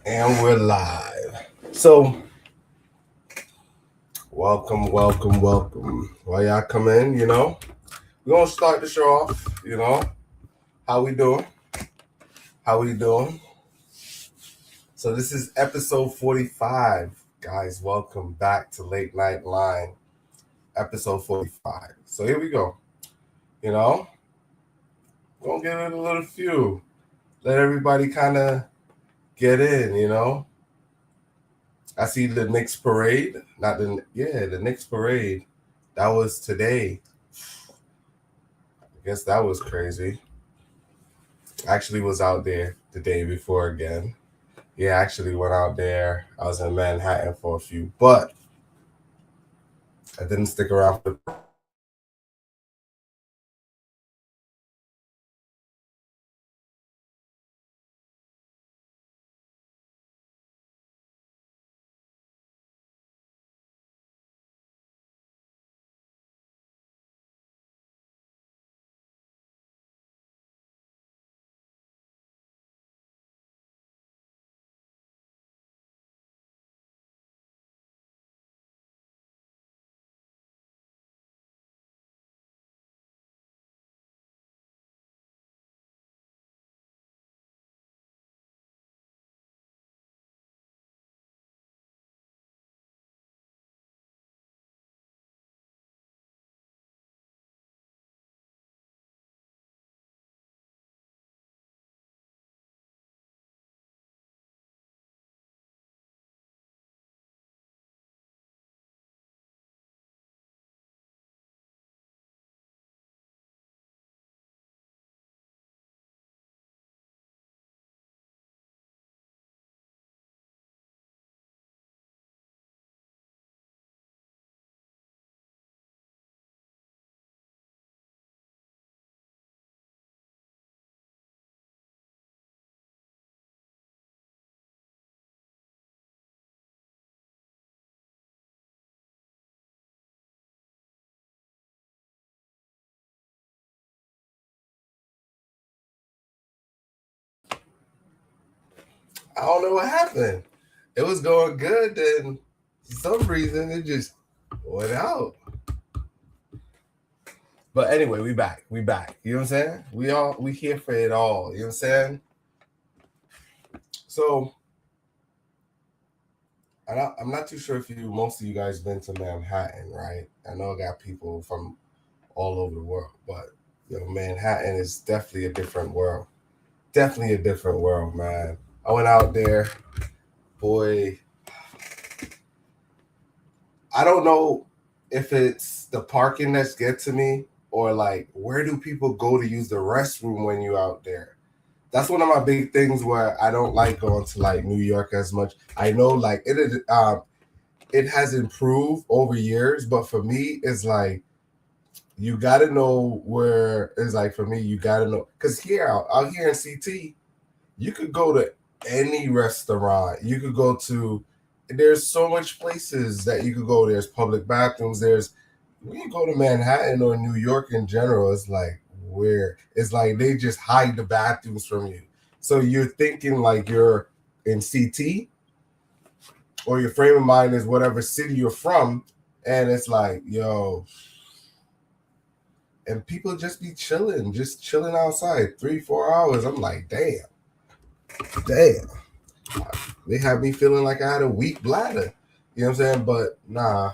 And we're live. So, welcome. While y'all come in, we're gonna start the show off. How we doing? How we doing? So this is episode 45, guys. Welcome back to Late Night Line, episode 45. So here we go. You know, gonna give it a little few. Let everybody kind of get in. I see the Knicks parade. Not the Knicks parade. That was today. I guess that was crazy. Actually was out there the day before again. Yeah, actually went out there. I was in Manhattan for a few, but I didn't stick around for the I don't know what happened. It was going good, then for some reason it just went out. But anyway, we back. We back. You know what I'm saying? We here for it all. You know what I'm saying? So I'm not too sure if most of you guys been to Manhattan, right? I know I got people from all over the world, but Manhattan is definitely a different world. Definitely a different world, man. I went out there, boy. I don't know if it's the parking that's get to me or like where do people go to use the restroom when you out there. That's one of my big things where I don't like going to like New York as much. I know like it has improved over years, but for me it's like you got to know where it's like for me you got to know because here out here in CT you could go to any restaurant. You could go to there's so much places that you could go. There's public bathrooms. There's when you go to Manhattan or New York in general, it's like where it's like they just hide the bathrooms from you. So you're thinking like you're in CT or your frame of mind is whatever city you're from, and it's like, yo, and people just chilling outside 3, 4 hours. I'm like, damn. They had me feeling like I had a weak bladder. You know what I'm saying? But nah.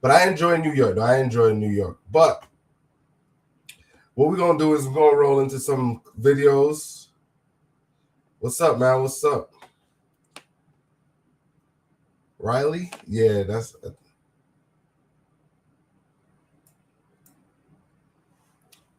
But I enjoy New York. Though. I enjoy New York. But what we're gonna do is we're gonna roll into some videos. What's up, man? What's up? Riley? Yeah, that's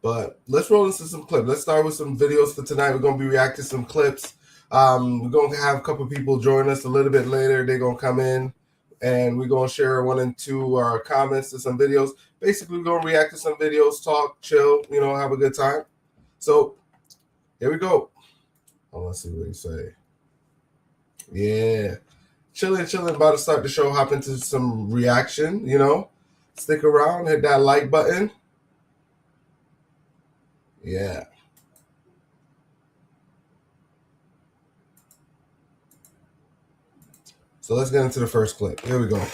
but let's roll into some clips. Let's start with some videos for tonight. We're gonna be reacting to some clips. We're gonna have a couple people join us a little bit later. They're gonna come in and we're gonna share one and two comments to some videos. Basically, we're gonna react to some videos, talk, chill, have a good time. So here we go. Oh, let's see what he say. Yeah. Chilling. About to start the show. Hop into some reaction, Stick around, hit that like button. Yeah. So let's get into the first clip. Here we go.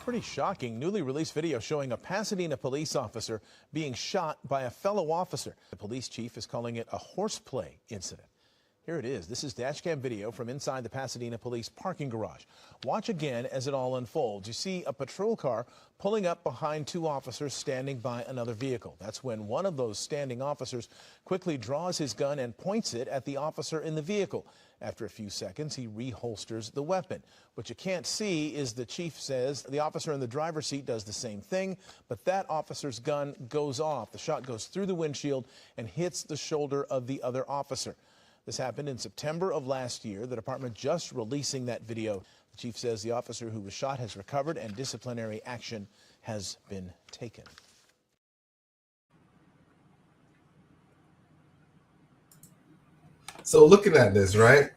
Pretty shocking. Newly released video showing a Pasadena police officer being shot by a fellow officer. The police chief is calling it a horseplay incident. Here it is. This is dashcam video from inside the Pasadena police parking garage. Watch again as it all unfolds. You see a patrol car pulling up behind two officers standing by another vehicle. That's when one of those standing officers quickly draws his gun and points it at the officer in the vehicle. After a few seconds, he reholsters the weapon. What you can't see is the chief says the officer in the driver's seat does the same thing, but that officer's gun goes off. The shot goes through the windshield and hits the shoulder of the other officer. This happened in September of last year. The department just releasing that video. The chief says the officer who was shot has recovered and disciplinary action has been taken. So looking at this, right?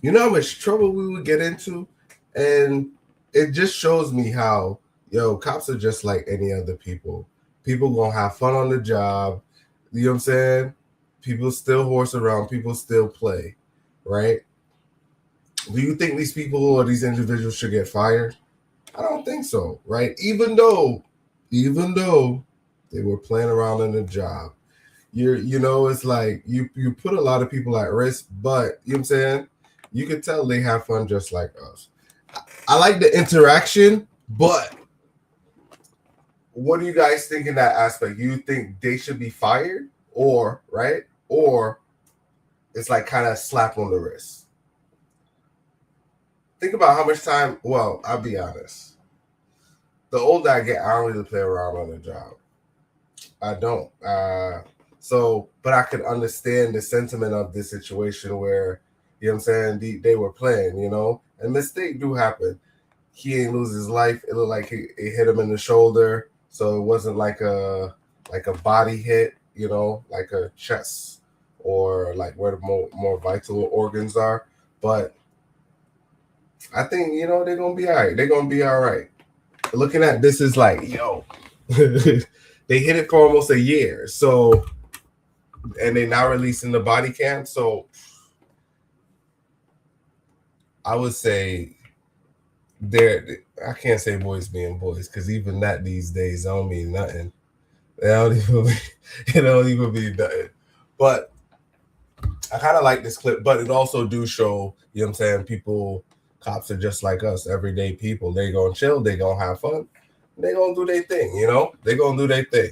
You know how much trouble we would get into? And it just shows me how, cops are just like any other people. People gonna have fun on the job. You know what I'm saying? People still horse around. People still play, right? Do you think these people or these individuals should get fired? I don't think so, right? Even though they were playing around in the job. It's like you put a lot of people at risk, but you know what I'm saying? You can tell they have fun just like us. I like the interaction, but what do you guys think in that aspect? You think they should be fired or it's like kind of slap on the wrist? Think about how much time, well, I'll be honest. The older I get, I don't really play around on the job. I don't. But I could understand the sentiment of this situation where, you know what I'm saying, they were playing, and mistakes do happen. He ain't lose his life. It looked like it hit him in the shoulder, so it wasn't like a body hit, like a chest or like where the more vital organs are. But I think, they're going to be all right. They're going to be all right. Looking at this is like, they hit it for almost a year. So, and they now releasing the body cam. So I would say I can't say boys being boys, because even that these days don't mean nothing. It don't even mean nothing. But I kind of like this clip, but it also do show, you know what I'm saying, cops are just like us, everyday people. They gonna chill, they gonna have fun, they gonna do their thing, they gonna do their thing.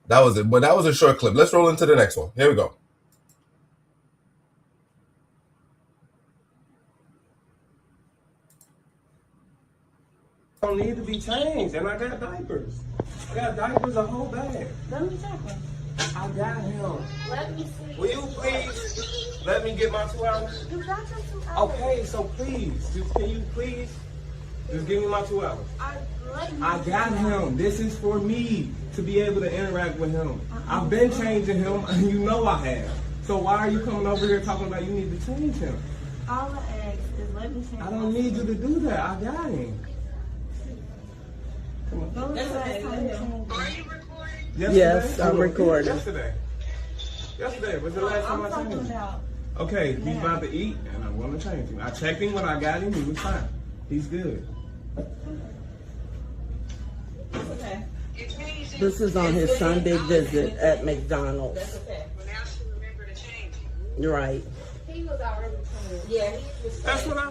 That was it, but that was a short clip. Let's roll into the next one. Here we go. Don't need to be changed, and I got diapers. I got diapers, a whole bag. Let me check one. I got him. Let me see. Will you please let me get my 2 hours? You got your 2 hours. Okay, so please, can you please just give me my 2 hours? I got him. This is for me to be able to interact with him. I've been changing him, and you know I have. So why are you coming over here talking about you need to change him? All I ask is let me change. I don't need you to do that. I got him. Come on. That's what Are you recording? Yes, I'm recording. Yesterday was the last time I changed him. Okay, he's about to eat, and I'm going to change him. I checked him when I got him. He was fine. He's good. Okay. This is on his Sunday visit at McDonald's. That's okay. Well, now she remember to change him. You're right. He was already changed. Yeah, he was. That's what I.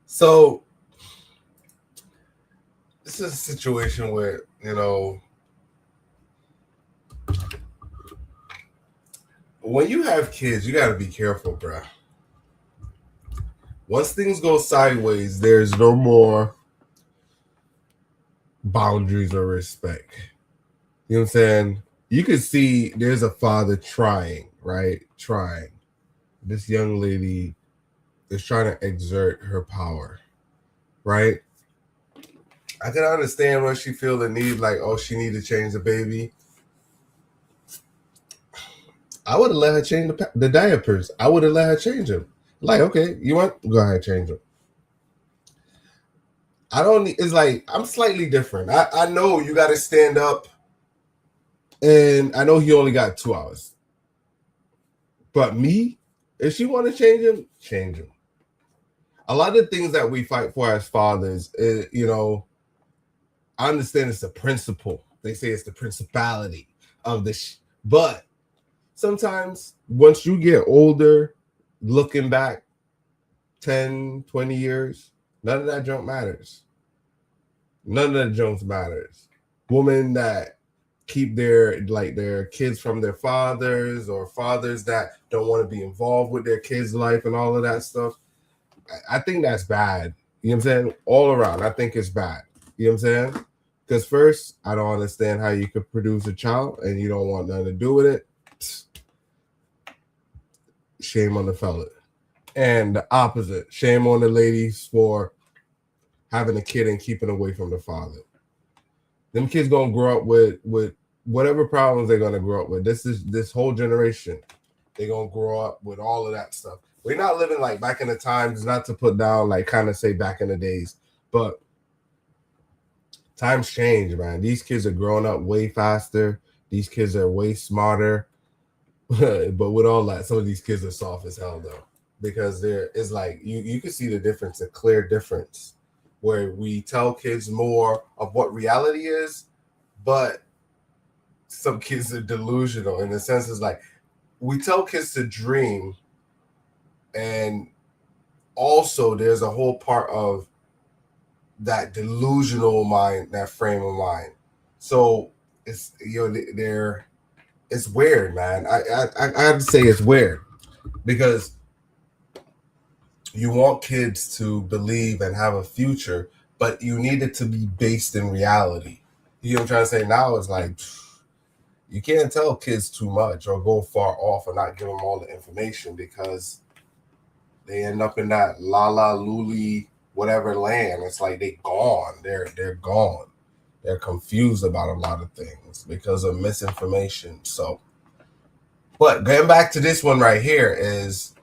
So this is a situation where, when you have kids, you got to be careful, bro. Once things go sideways, there's no more boundaries or respect. You know what I'm saying? You can see there's a father trying, right? Trying. This young lady is trying to exert her power, right? I can understand when she feel the need, like, oh, she need to change the baby. I would have let her change the diapers. I would have let her change them. Like, okay, you want? Go ahead, change them. I don't. It's like I'm slightly different. I know you got to stand up, and I know he only got 2 hours. But me, if she want to change him, change him. A lot of things that we fight for as fathers, I understand it's the principle. They say it's the principality of the, but sometimes once you get older, looking back 10, 20 years, none of that junk matters. None of that junk matters. Women that keep their kids from their fathers, or fathers that don't want to be involved with their kids' life and all of that stuff. I think that's bad. You know what I'm saying? All around, I think it's bad. You know what I'm saying? Because first, I don't understand how you could produce a child and you don't want nothing to do with it. Shame on the fella. And the opposite, shame on the ladies for having a kid and keeping away from the father. Them kids gonna grow up with whatever problems they're gonna grow up with. This whole generation, they're gonna grow up with all of that stuff. We're not living like back in the times, not to put down, like kind of say back in the days, but times change, man. These kids are growing up way faster. These kids are way smarter. But with all that, some of these kids are soft as hell though, because it's like you can see the difference, a clear difference, where we tell kids more of what reality is, but some kids are delusional in the sense is like we tell kids to dream, and also there's a whole part of that delusional mind, that frame of mind. So it's it's weird, man. I have to say it's weird because you want kids to believe and have a future, but you need it to be based in reality. You know what I'm trying to say? Now it's like you can't tell kids too much or go far off or not give them all the information, because they end up in that la luli whatever land. It's like they gone. They're gone. They're confused about a lot of things because of misinformation. So, but going back to this one right here is,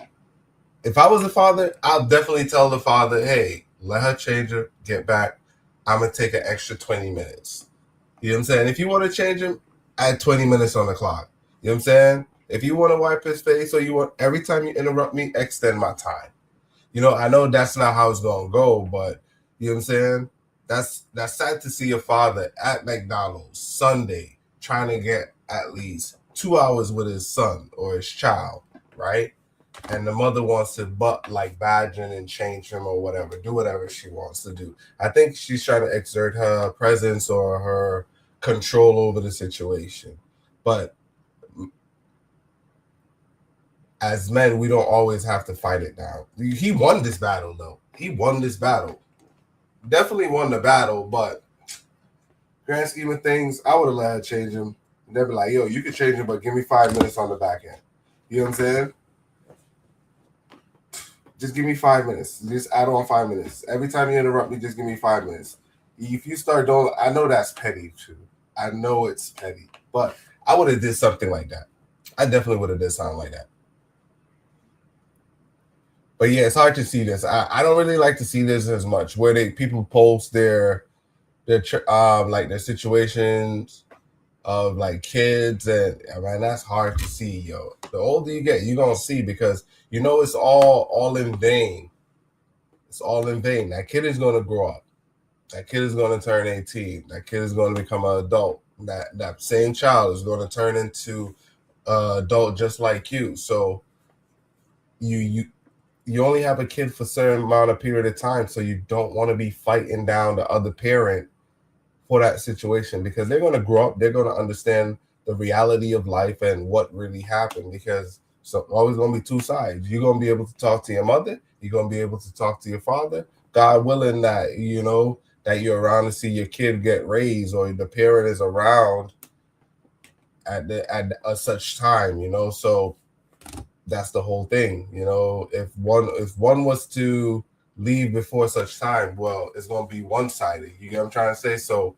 if I was a father, I'll definitely tell the father, hey, let her change her, get back. I'm going to take an extra 20 minutes. You know what I'm saying? If you want to change him, add 20 minutes on the clock. You know what I'm saying? If you want to wipe his face, or you want, every time you interrupt me, extend my time. I know that's not how it's going to go, but you know what I'm saying? That's sad to see a father at McDonald's Sunday trying to get at least 2 hours with his son or his child, right? And the mother wants to badge in and change him or whatever, do whatever she wants to do. I think she's trying to exert her presence or her control over the situation. But as men, we don't always have to fight it down. He won this battle, though. He won this battle. Definitely won the battle, but grand scheme of things, I would have let her change him. And they'd be like, yo, you can change him, but give me 5 minutes on the back end. You know what I'm saying? Just give me 5 minutes. Just add on 5 minutes. Every time you interrupt me, just give me 5 minutes. If you start doing, I know that's petty too. I know it's petty, but I would have did something like that. I definitely would have did something like that. But yeah, it's hard to see this. I don't really like to see this as much, where people post their situations of like kids, and man, that's hard to see, yo. The older you get, you're gonna see, because it's all in vain. It's all in vain. That kid is gonna grow up. That kid is gonna turn 18. That kid is gonna become an adult. That same child is gonna turn into adult just like you. So you only have a kid for a certain amount of period of time, so you don't want to be fighting down the other parent for that situation, because they're going to grow up, they're going to understand the reality of life and what really happened, because so always going to be two sides. You're going to be able to talk to your mother, you're going to be able to talk to your father, God willing that that you're around to see your kid get raised, or the parent is around at a such time, so that's the whole thing. If one was to leave before such time, well, it's going to be one-sided. You get what I'm trying to say? So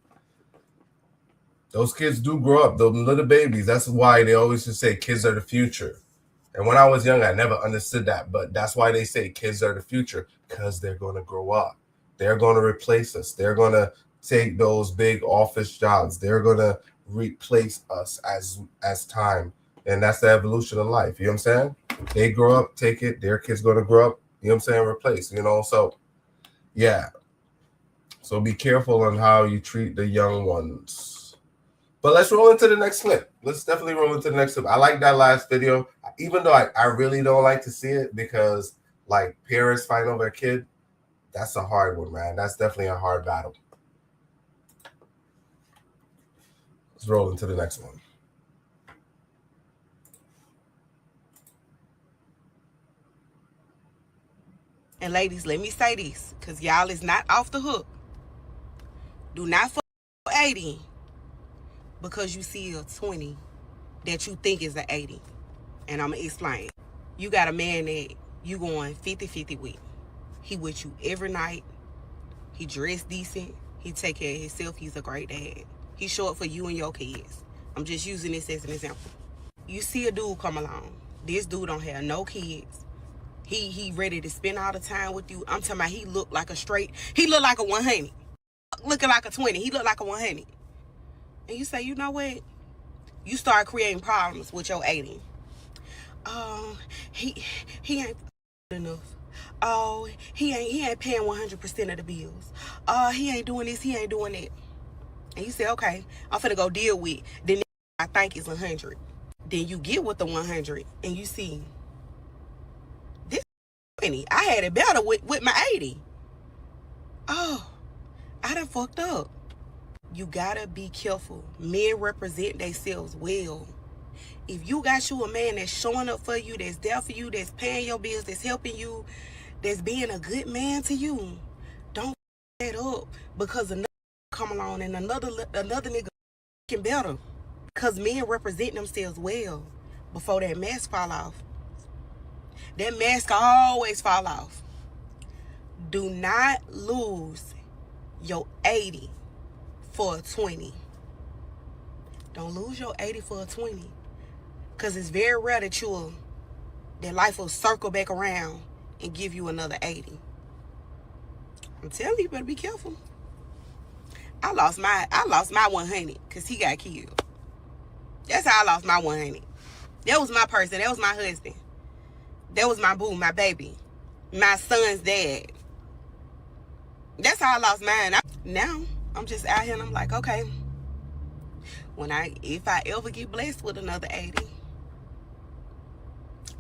those kids do grow up, those little babies. That's why they always just say kids are the future. And when I was young, I never understood that, but that's why they say kids are the future, because they're going to grow up. They're going to replace us. They're going to take those big office jobs. They're going to replace us as time. And that's the evolution of life. You know what I'm saying? They grow up, take it. Their kids going to grow up, you know what I'm saying, replace, you know? So, yeah. So be careful on how you treat the young ones. But let's roll into the next clip. Let's definitely roll into the next clip. I like that last video, even though I really don't like to see it because, like, parents fighting over a kid, that's a hard one, man. That's definitely a hard battle. Let's roll into the next one. And ladies, let me say this, because y'all is not off the hook. Do not fuck 80 because you see a 20 that you think is an 80. And I'm going to explain. You got a man that you going 50-50 with. He with you every night. He dressed decent. He take care of himself. He's a great dad. He show up for you and your kids. I'm just using this as an example. You see a dude come along. This dude don't have no kids. He ready to spend all the time with you. I'm talking about he look like a straight, he look like a 100. Looking like a 20. He look like a 100. And you say, you know what? You start creating problems with your 80. He ain't enough. Oh, he ain't paying 100% of the bills. He ain't doing this, he ain't doing that. And you say, okay, I'm finna go deal with the I think is 100. Then you get with the 100 and you see this 20. I had it better with my 80. Oh, I done fucked up. You gotta be careful. Men represent themselves well. If you got you a man that's showing up for you, that's there for you, that's paying your bills, that's helping you, that's being a good man to you, don't that up because another come along and another nigga can better. Because men represent themselves well before that mask fall off. That mask always fall off. Do not lose your 80 for a 20. Don't lose your 80 for a 20. Because it's very rare that life will circle back around and give you another 80. I'm telling you, better be careful. I lost my 100 because he got killed. That's how I lost my 100. That was my person. That was my husband. That was my boo, my baby, my son's dad. That's how I lost mine. Now I'm just out here and I'm like, okay, if I ever get blessed with another 80,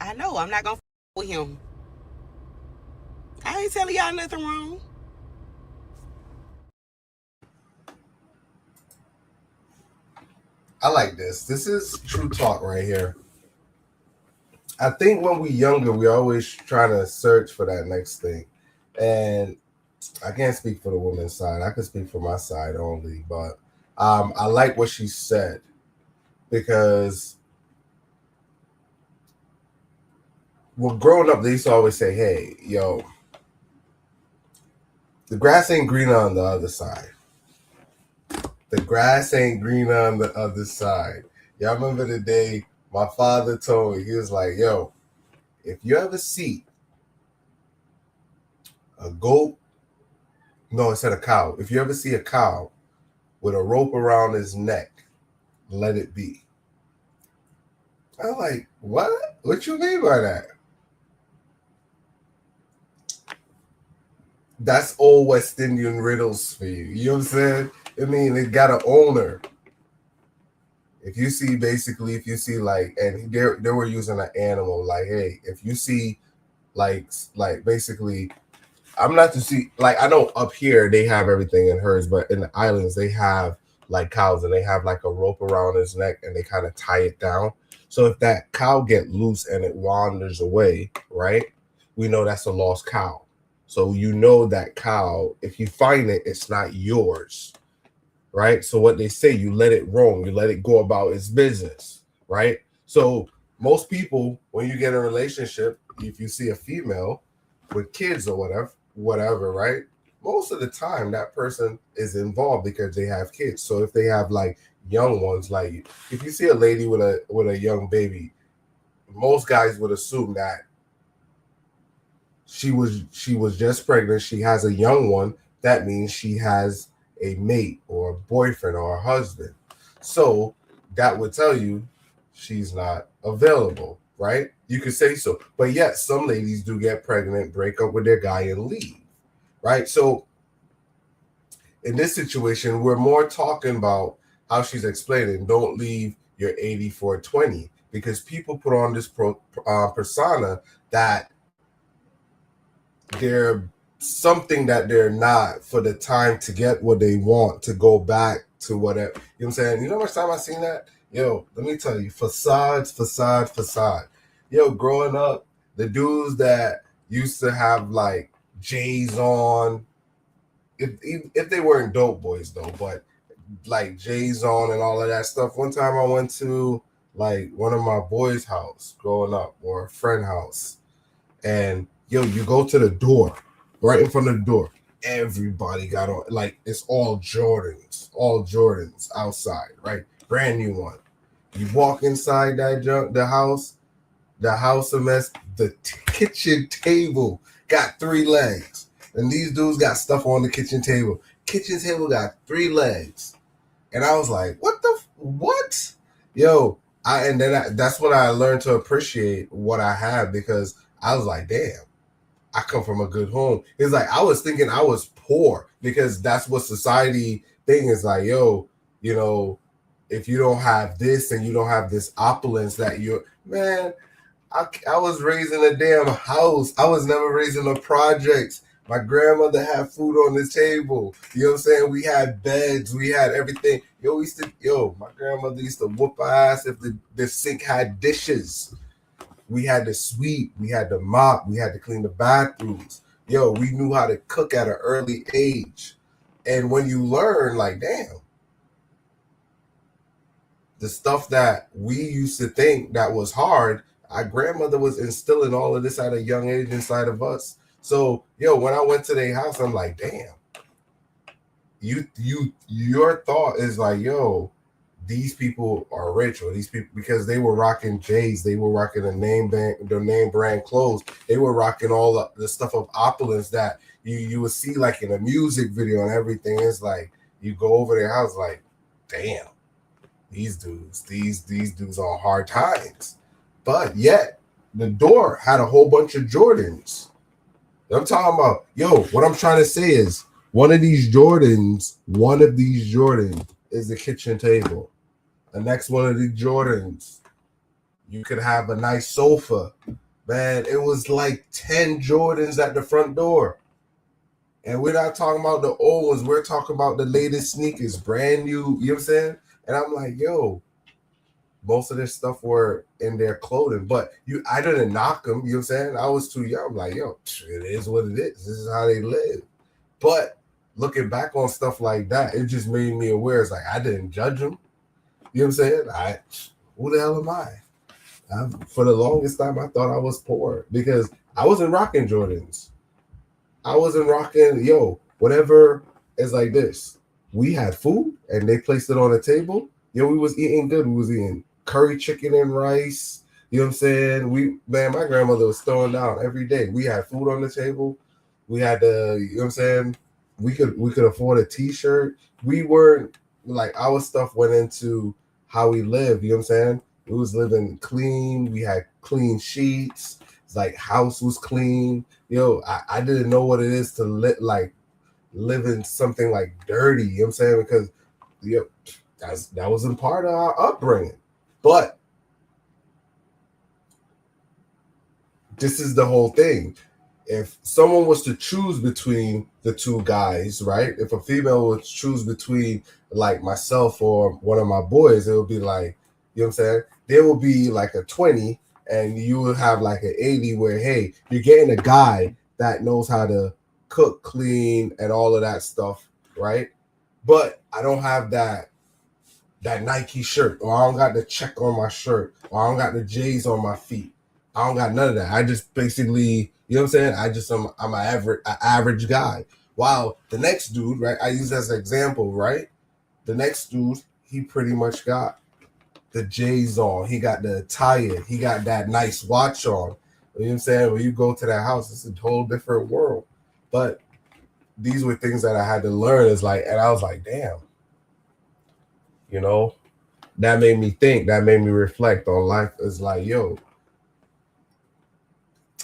I know I'm not gonna with him. I ain't telling y'all nothing wrong. I like this. This is true talk right here. I think when we younger, we always trying to search for that next thing. And I can't speak for the woman's side. I can speak for my side only. But I like what she said because well, growing up, they used to always say, hey, yo, the grass ain't greener on the other side. The grass ain't greener on the other side. Y'all remember the day my father told me, he was like, yo, if you ever see a goat, no, it said a cow. If you ever see a cow with a rope around his neck, let it be. I'm like, what? What you mean by that? That's old West Indian riddles for you. You know what I'm saying? I mean, it got an owner. If you see like, and they were using an animal, like, hey, if you see like basically, I'm not to see, like, I know up here they have everything in hers, but in the islands they have like cows and they have like a rope around his neck and they kind of tie it down. So if that cow get loose and it wanders away, right? We know that's a lost cow. So you know that cow, if you find it, it's not yours, right? So what they say, you let it roam, you let it go about its business, right? So most people, when you get in a relationship, if you see a female with kids or whatever, right? Most of the time that person is involved because they have kids. So if they have like young ones, like if you see a lady with a young baby, most guys would assume that she was just pregnant. She has a young one that means she has a mate or a boyfriend or a husband. So that would tell you she's not available, right? You could say so. But yet some ladies do get pregnant, break up with their guy, and leave, right? So in this situation, we're more talking about how she's explaining, don't leave your 8420, because people put on this persona that they're something that they're not for the time to get what they want, to go back to whatever. You know what I'm saying? You know how much time I seen that? Yo, let me tell you, facade. Yo, growing up, the dudes that used to have like J's on, if they weren't dope boys though, but like J's on and all of that stuff. One time I went to like one of my boys' house growing up, or a friend house, and yo, you go to the door, right in front of the door. Everybody got on, like it's all Jordans outside, right? Brand new one. You walk inside the house a mess. The kitchen table got 3 legs, and these dudes got stuff on the kitchen table. Kitchen table got 3 legs, and I was like, what? Yo, that's when I learned to appreciate what I have, because I was like, damn, I come from a good home. It's like I was thinking I was poor, because that's what society thing is like. Yo, you know, if you don't have this and you don't have this opulence, that you're, man, I was raised in a damn house. I was never raised in a projects. My grandmother had food on the table. You know what I'm saying? We had beds. We had everything. My grandmother used to whoop our ass if the sink had dishes. We had to sweep. We had to mop. We had to clean the bathrooms. Yo, we knew how to cook at an early age. And when you learn, like, damn, the stuff that we used to think that was hard, our grandmother was instilling all of this at a young age inside of us. So, yo, when I went to their house, I'm like, damn. Your thought is like, yo, these people are rich, or these people, because they were rocking J's, they were rocking the name brand clothes, they were rocking all the stuff of opulence that you would see like in a music video and everything. It's like you go over their house, like, damn, these dudes on hard times. But yet the door had a whole bunch of Jordans. I'm talking about, yo, what I'm trying to say is one of these Jordans is the kitchen table. The next one of these Jordans, you could have a nice sofa. Man, it was like 10 Jordans at the front door. And we're not talking about the old ones. We're talking about the latest sneakers, brand new. You know what I'm saying? And I'm like, yo, most of this stuff were in their clothing. But I didn't knock them. You know what I'm saying? I was too young. I'm like, yo, it is what it is. This is how they live. But looking back on stuff like that, it just made me aware. It's like, I didn't judge them. You know what I'm saying? Who the hell am I? For the longest time, I thought I was poor because I wasn't rocking Jordans. I wasn't rocking, whatever. It's like this. We had food and they placed it on the table. We was eating good. We was eating curry chicken and rice. You know what I'm saying? My grandmother was throwing down every day. We had food on the table. We had you know what I'm saying? We could afford a t-shirt. We weren't like, our stuff went into how we lived. You know what I'm saying? We was living clean. We had clean sheets. It's like house was clean. I didn't know what it is to live in something like dirty. You know what I'm saying? Because that wasn't part of our upbringing. But this is the whole thing. If someone was to choose between the two guys, right? If a female would choose between like myself or one of my boys, it would be like, you know what I'm saying? There will be like a 20 and you will have like an 80 where, hey, you're getting a guy that knows how to cook, clean, and all of that stuff, right? But I don't have that Nike shirt, or I don't got the check on my shirt, or I don't got the J's on my feet. I don't got none of that. I just basically, you know what I'm saying? I'm an average guy. While the next dude, right? I use as an example, right? The next dude, he pretty much got the J's on. He got the attire. He got that nice watch on. You know what I'm saying? When you go to that house, it's a whole different world. But these were things that I had to learn. Is like, and I was like, damn, you know, that made me think. That made me reflect on life. Is like, yo,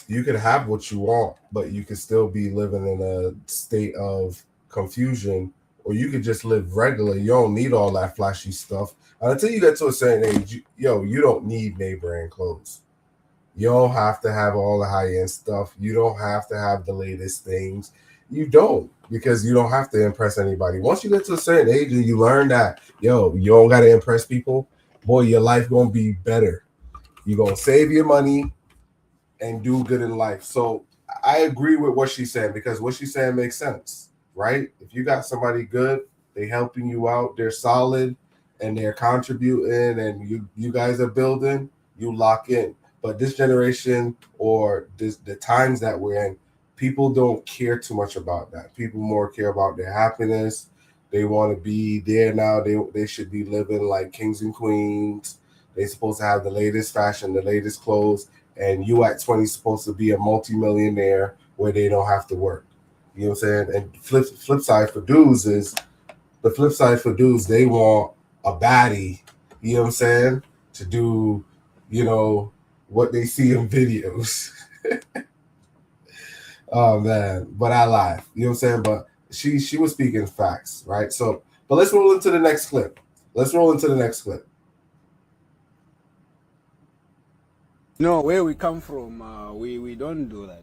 you can have what you want, but you can still be living in a state of confusion, or you could just live regular. You don't need all that flashy stuff. And until you get to a certain age, you don't need name brand clothes. You don't have to have all the high end stuff. You don't have to have the latest things. You don't, because you don't have to impress anybody. Once you get to a certain age and you learn that, you don't got to impress people, boy, your life going to be better. You're going to save your money and do good in life. So I agree with what she's saying, because what she's saying makes sense, right? If you got somebody good, they helping you out, they're solid, and they're contributing, and you guys are building, you lock in. But this generation, or the times that we're in, people don't care too much about that. People more care about their happiness. They want to be there now. They should be living like kings and queens. They're supposed to have the latest fashion, the latest clothes, and you at 20 supposed to be a multimillionaire where they don't have to work. You know what I'm saying? And flip side for dudes, they want a baddie, you know what I'm saying, to do, what they see in videos. Oh man, but I laugh. You know what I'm saying? But she was speaking facts, right? So, but let's roll into the next clip. No, where we come from, we don't do that.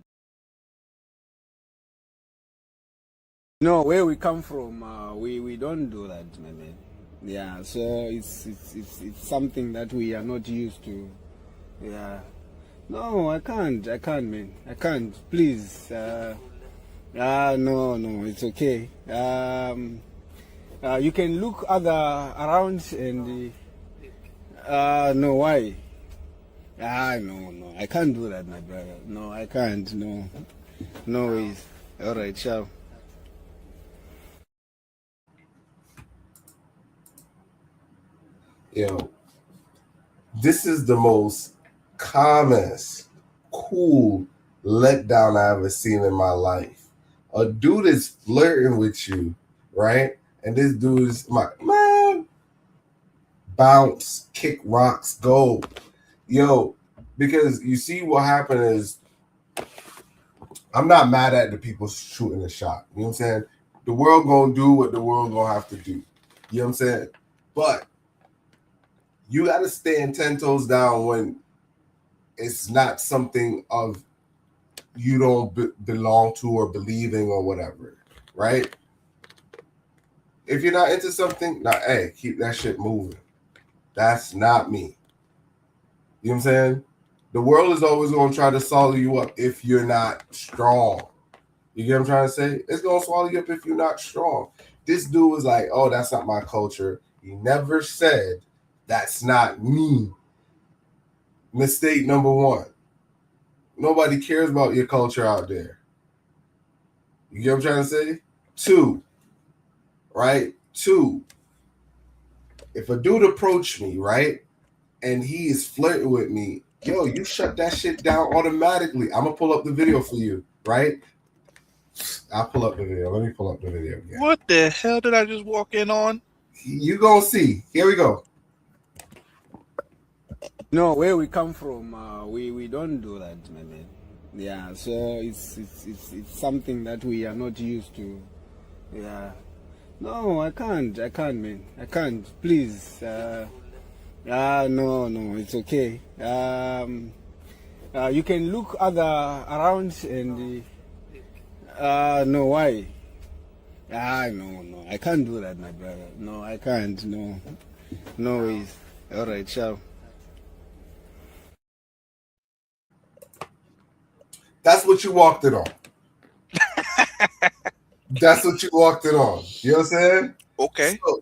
No, where we come from, we don't do that, man. Yeah, so it's something that we are not used to. Yeah. No, I can't, man. I can't. Please. No, it's okay. You can look other around and no, why? No, I can't do that, my brother. No, I can't. No ways. All right, ciao. This is the most calmest, cool letdown I ever seen in my life. A dude is flirting with you, right? And this dude is like, man, bounce, kick rocks, go. Because you see what happened is, I'm not mad at the people shooting the shot. You know what I'm saying? The world gonna do what the world gonna have to do. You know what I'm saying? But you gotta stand 10 toes down when it's not something of you don't belong to or believing or whatever, right? If you're not into something, hey, keep that shit moving. That's not me. You know what I'm saying? The world is always going to try to swallow you up if you're not strong. You get what I'm trying to say? It's going to swallow you up if you're not strong. This dude was like, oh, that's not my culture. He never said, that's not me. Mistake number one. Nobody cares about your culture out there. You get what I'm trying to say? Two, if a dude approached me, right, and he is flirting with me, you shut that shit down automatically. I'm going to pull up the video for you, right? I'll pull up the video. Let me pull up the video again. What the hell did I just walk in on? You gonna see. Here we go. No, where we come from, we don't do that, man. Yeah, so it's something that we are not used to. Yeah. No, I can't, man. I can't. Please. No, it's okay. You can look other around and no, why? No, I can't do that, my brother. No, I can't. No ways. All right, ciao. That's what you walked it on. That's what you walked it on. You know what I'm saying? Okay. So,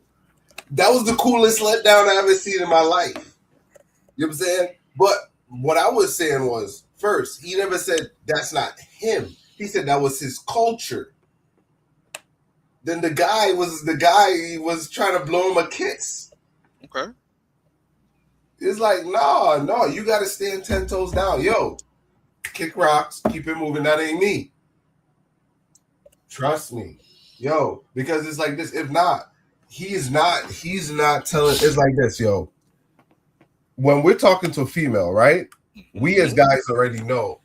that was the coolest letdown I ever seen in my life. You know what I'm saying? But what I was saying was, first, he never said that's not him. He said that was his culture. Then the guy was trying to blow him a kiss. Okay. It's like, no, you got to stand 10 toes down. Yo, kick rocks, keep it moving. That ain't me. Trust me, yo, because it's like this. If not, he's not telling. It's like this, yo. When we're talking to a female, right? We as guys already know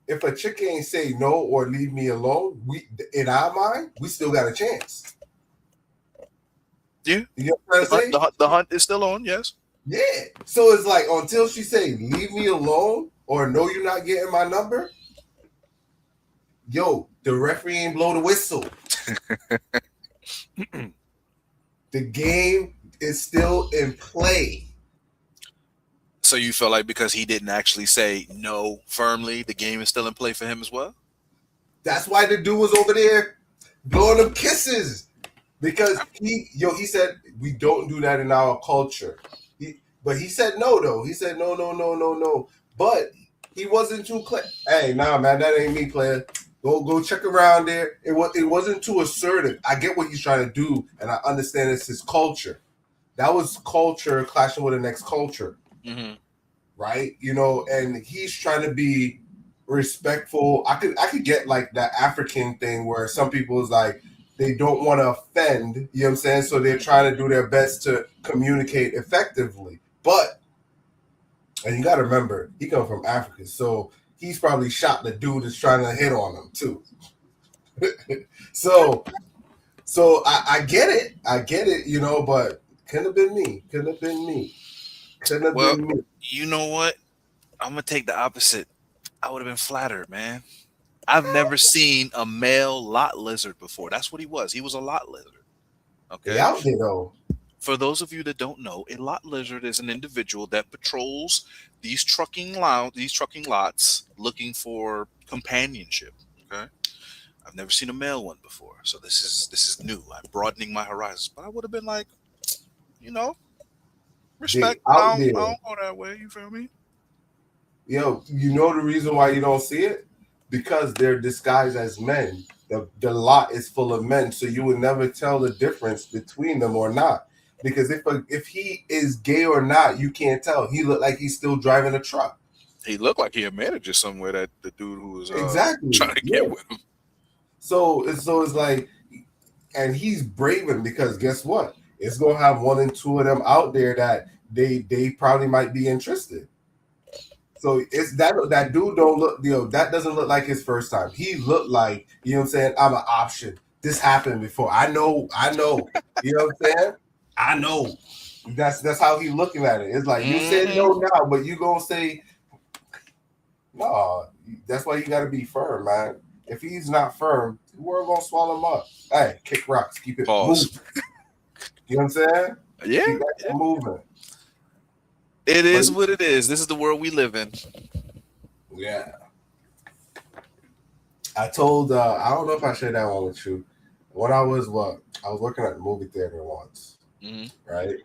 if a chick ain't say no or leave me alone, we in our mind we still got a chance. Yeah, you know what I'm trying to say? The hunt is still on. Yes. Yeah. So it's like until she say leave me alone or no, you're not getting my number. Yo, the referee ain't blow the whistle. The game is still in play. So you feel like because he didn't actually say no firmly, the game is still in play for him as well? That's why the dude was over there blowing them kisses. Because he said we don't do that in our culture. But he said no though. He said no. But he wasn't too clear. Hey, nah, man, that ain't me, player. Go check around there. It wasn't too assertive. I get what he's trying to do, and I understand it's his culture. That was culture clashing with the next culture, right? You know, and he's trying to be respectful. I could get like that African thing where some people is like they don't want to offend. You know what I'm saying? So they're trying to do their best to communicate effectively. But and you got to remember, he comes from Africa, so he's probably shot the dude that's trying to hit on him too. so I get it, you know, but couldn't have been me. Well, you know what? I'm gonna take the opposite. I would have been flattered, man. I've never seen a male lot lizard before. That's what he was. He was a lot lizard. Okay. They out there though. For those of you that don't know, a lot lizard is an individual that patrols these trucking lots looking for companionship. Okay. I've never seen a male one before, so this is new. I'm broadening my horizons. But I would have been like, you know, respect. I don't go that way. You feel me? Yo, you know the reason why you don't see it? Because they're disguised as men. The lot is full of men, so you would never tell the difference between them or not. Because if he is gay or not, you can't tell. He looked like he's still driving a truck. He looked like he a manager somewhere. That the dude who was exactly trying to get with him. So it's like, and he's braving because guess what? It's gonna have one and two of them out there that they probably might be interested. So it's that dude don't look, you know, that doesn't look like his first time. He looked like, you know what I'm saying, I'm an option. This happened before. I know. You know what I'm saying? I know. That's how he's looking at it. It's like you said no now, but you gonna say no. That's why you gotta be firm, man. If he's not firm, the world gonna swallow him up. Hey, kick rocks, keep it moving. You know what I'm saying? Yeah, keep that moving. It is what it is. This is the world we live in. Yeah. I told I don't know if I shared that one with you. When I was working at the movie theater once, right?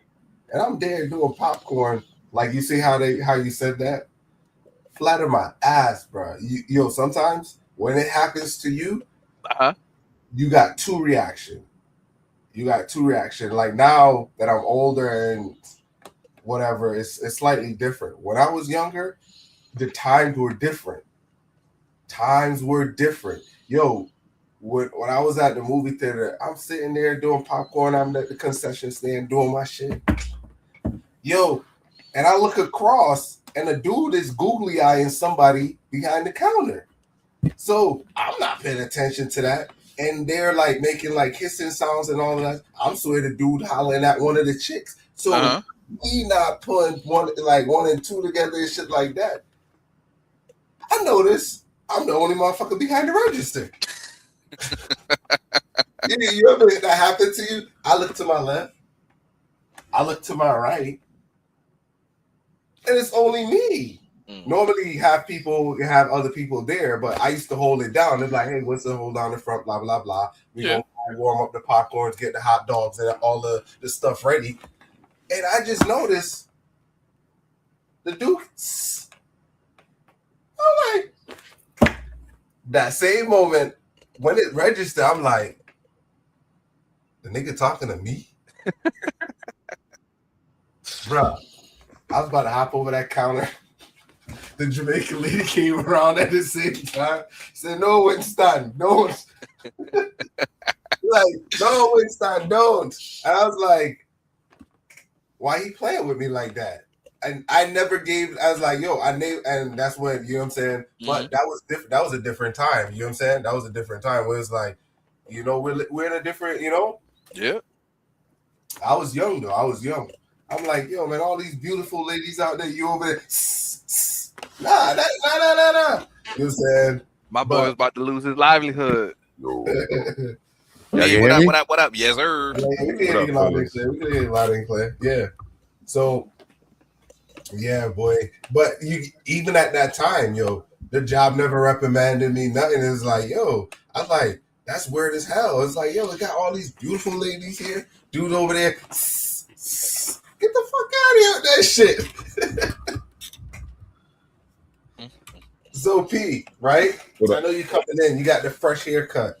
And I'm there doing popcorn. Like you see how you said that? Flat on my ass, bro. Yo, sometimes when it happens to you, you got two reactions. Like now that I'm older and whatever, it's slightly different. When I was younger, the times were different. Yo, when I was at the movie theater, I'm sitting there doing popcorn. I'm at the concession stand doing my shit. Yo, and I look across, and a dude is googly eyeing somebody behind the counter. So I'm not paying attention to that. And they're like making like hissing sounds and all of that. I'm swear the dude hollering at one of the chicks. So he not putting one and two together and shit like that. I noticed I'm the only motherfucker behind the register. You ever that happened to you? I look to my left. I look to my right. And it's only me. Normally you have other people there, but I used to hold it down. It's like, hey, what's the hold down in front, blah, blah, blah. We gonna warm up the popcorns, get the hot dogs and all the stuff ready. And I just noticed the dude. I'm like, that same moment when it registered, I'm like, the nigga talking to me? Bruh, I was about to hop over that counter. the Jamaican lady came around at the same time. Said, "No, Winston, don't." Like, "No, Winston, don't." And I was like, "Why he playing with me like that?" And I never gave. I was like, "Yo, I named," and that's when, you know what I'm saying. But that was different. That was a different time. You know what I'm saying? That was a different time where it's like, you know, we're in a different. You know. Yeah. I was young though. I was young. I'm like, yo, man, all these beautiful ladies out there, you over there. Nah. You know what I'm saying? My boy was about to lose his livelihood. Y'all Hey, can what hear up? me? What up? What up? Yes, sir. Yeah, we can hear you loud and clear. We can hear you loud and clear. Yeah. So, yeah, boy. But you even at that time, yo, the job never reprimanded me. Nothing. It was like, yo, I was like, that's weird as hell. It's like, yo, we got all these beautiful ladies here. Dude over there. Get the fuck out of here with that shit. So P, right? I know you coming in. You got the fresh haircut.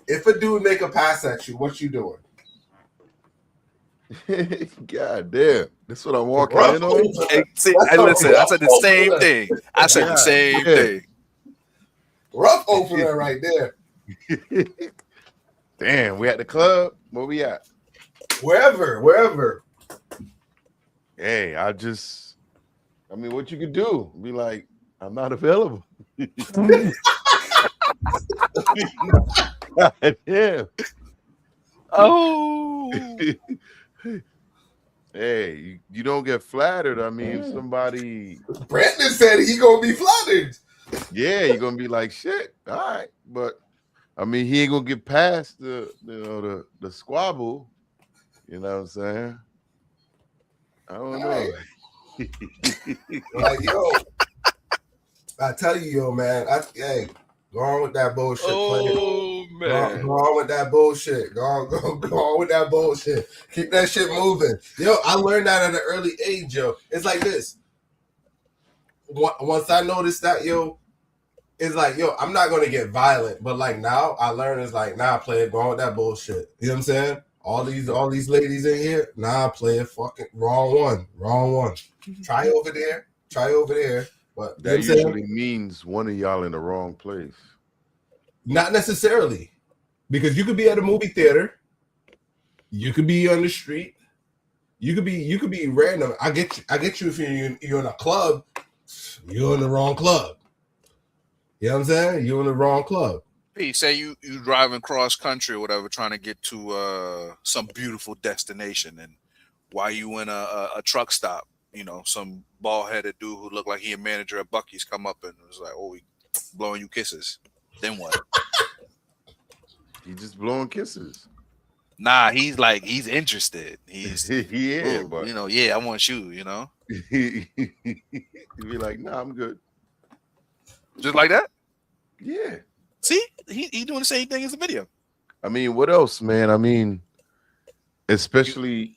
If a dude make a pass at you, what you doing? God damn. That's what I'm walking Rough in on. Hey, see, listen, I said the same thing. I said the same thing. Rough opener right there. Damn, we at the club? Where we at? Wherever. Hey, I mean, what you could do? Be like, I'm not available. God damn. Oh. Hey, you don't get flattered. I mean, somebody. Brandon said he gonna be flattered. Yeah, you're gonna be like, shit. All right, but I mean, he ain't gonna get past the squabble. You know what I'm saying? I don't know. Like, yo, I tell you, yo, man. Hey, go on with that bullshit. Oh, man. Go on with that bullshit. Go on with that bullshit. Keep that shit moving. Yo, I learned that at an early age, yo. It's like this. Once I noticed that, yo, it's like, yo, I'm not gonna get violent, but like now I learned it's like, nah, play it, go on with that bullshit. You know what I'm saying? All these ladies in here, nah, play it, fucking wrong one. Try over there. But That usually means one of y'all in the wrong place. Not necessarily, because you could be at a movie theater, you could be on the street, you could be random. I get you if you're in a club, you're in the wrong club. You know what I'm saying? You're in the wrong club. Hey, say you driving cross country or whatever, trying to get to some beautiful destination, and while you in a truck stop, you know, some bald headed dude who looked like he a manager at Buc-ee's come up and was like, "Oh, he blowing you kisses." Then what? He just blowing kisses. Nah, he's interested. He's yeah, but you know, yeah, I want you. You know, he'd be like, "Nah, I'm good." Just like that. Yeah. See, he doing the same thing as the video. I mean, what else, man? I mean, especially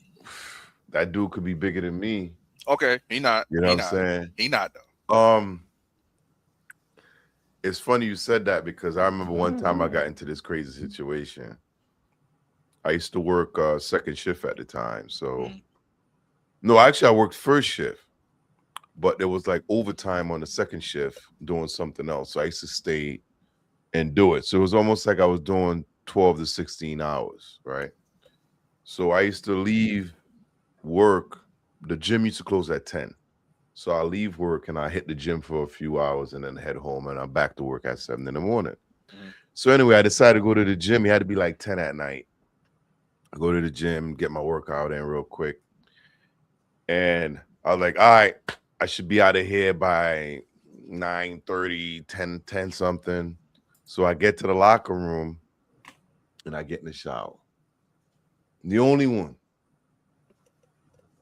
that dude could be bigger than me. Okay, he not. You know what I'm saying? He not though. It's funny you said that because I remember one time I got into this crazy situation. I used to work second shift at the time. So no, actually I worked first shift, but there was like overtime on the second shift doing something else. So I used to stay and do it. So it was almost like I was doing 12 to 16 hours, right? So I used to leave work. The gym used to close at 10. So I leave work and I hit the gym for a few hours and then head home, and I'm back to work at 7 in the morning. So anyway, I decided to go to the gym. It had to be like 10 at night. I go to the gym, get my workout in real quick. And I was like, all right, I should be out of here by 9:30, 10 something. So I get to the locker room and I get in the shower. The only one.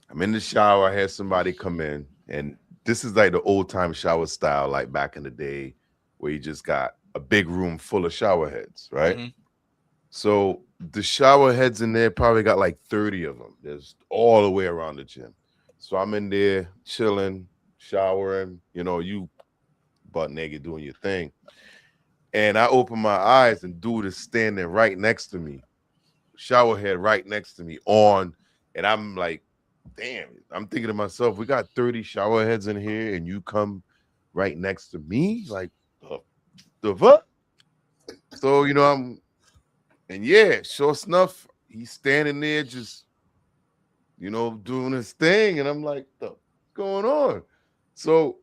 I'm in the shower. I had somebody come in, and this is like the old time shower style, like back in the day, where you just got a big room full of shower heads, right? So the shower heads in there probably got like 30 of them. There's all the way around the gym. So I'm in there chilling, showering, you know, you butt naked doing your thing. And I open my eyes and dude is standing right next to me, shower head right next to me on, and I'm like, damn, I'm thinking to myself, we got 30 shower heads in here and you come right next to me. Like the fuck? So and yeah, sure snuff. He's standing there just doing his thing, and I'm like, what's going on? So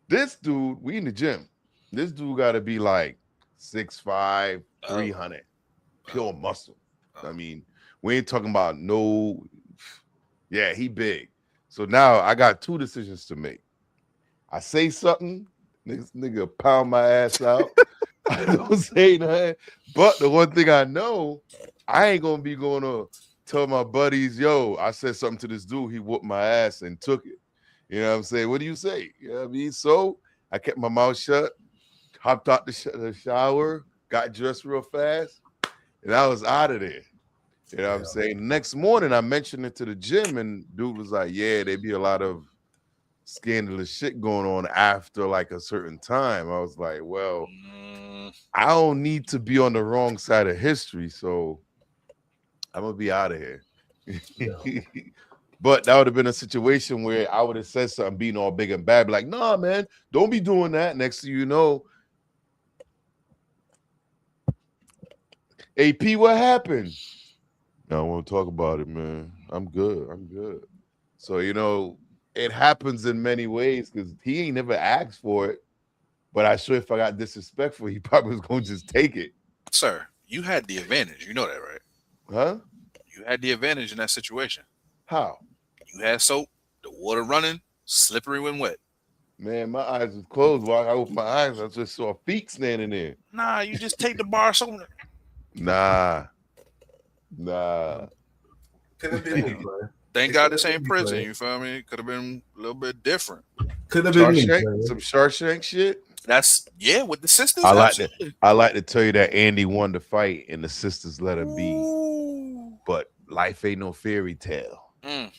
this dude, we in the gym. This dude got to be like 6'5", 300, pure muscle. I mean, we ain't talking about no. Yeah, he big. So now I got two decisions to make. I say something, nigga pound my ass out. I don't say nothing. But the one thing I know, I ain't gonna be going to tell my buddies, yo, I said something to this dude, he whooped my ass and took it. You know what I'm saying? What do you say? You know what I mean? So I kept my mouth shut, hopped out the shower, got dressed real fast, and I was out of there. You know what I'm saying? Next morning, I mentioned it to the gym, and dude was like, yeah, there be a lot of scandalous shit going on after like a certain time. I was like, well, I don't need to be on the wrong side of history, so I'm gonna be out of here. But that would have been a situation where I would have said something being all big and bad, like, nah, man, don't be doing that. Next thing you know, AP, what happened? I don't want to talk about it, man. I'm good. So, it happens in many ways because he ain't never asked for it. But I sure if I got disrespectful, he probably was going to just take it. Sir, you had the advantage. You know that, right? Huh? You had the advantage in that situation. How? You had soap, the water running, slippery when wet. Man, my eyes was closed. While I opened my eyes, I just saw feet standing there. Nah, you just take the bar soap. Nah. Could have been me, bro. Thank God this ain't prison. You feel me? Could have been a little bit different. Could have been me, some Shawshank shit. That's with the sisters. I like to tell you that Andy won the fight and the sisters let her be. But life ain't no fairy tale. Oh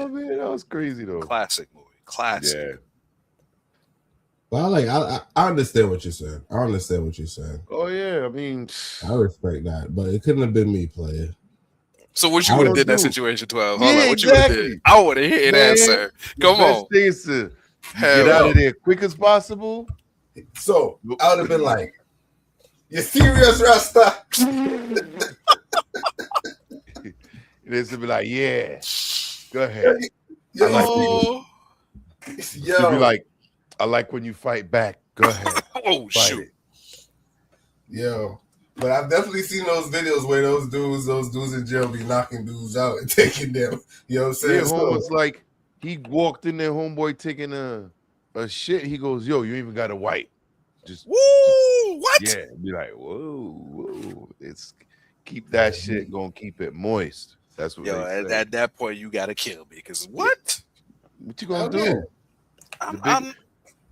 man, that was crazy though. Classic movie. Classic. Yeah. Well, I understand what you're saying. Oh yeah, I mean, I respect that, but it couldn't have been me, player. So what you would have did in that situation, 12? Hold Yeah, on, what exactly. you would have did? I would have hit an answer. Come on. Thing is to get out of there quick as possible. So I would have been like, "You serious, Rasta?" It's to be like, "Yeah, go ahead." Yo. To be like, "I like when you fight back. Go ahead." Oh shoot. Yo. But I've definitely seen those videos where those dudes in jail be knocking dudes out and taking them. You know what I'm saying? Yeah, homeboy's like, he walked in there, homeboy taking a shit. He goes, yo, you even got a wipe. Just what? Yeah, be like, whoa. It's keep that shit, gonna keep it moist. That's what they say. At that point, you gotta kill me. Because what? What you gonna do?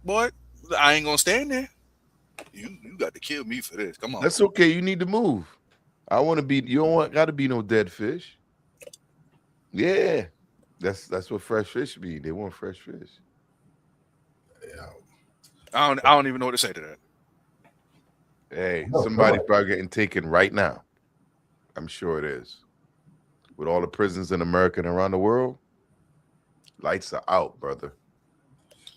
Boy, I ain't gonna stand there. You got to kill me for this. Come on. That's okay. You need to move. I want to be. You don't got to be no dead fish. Yeah, that's what fresh fish be. They want fresh fish. Yeah. I don't even know what to say to that. Hey, somebody probably getting taken right now. I'm sure it is. With all the prisons in America and around the world, lights are out, brother.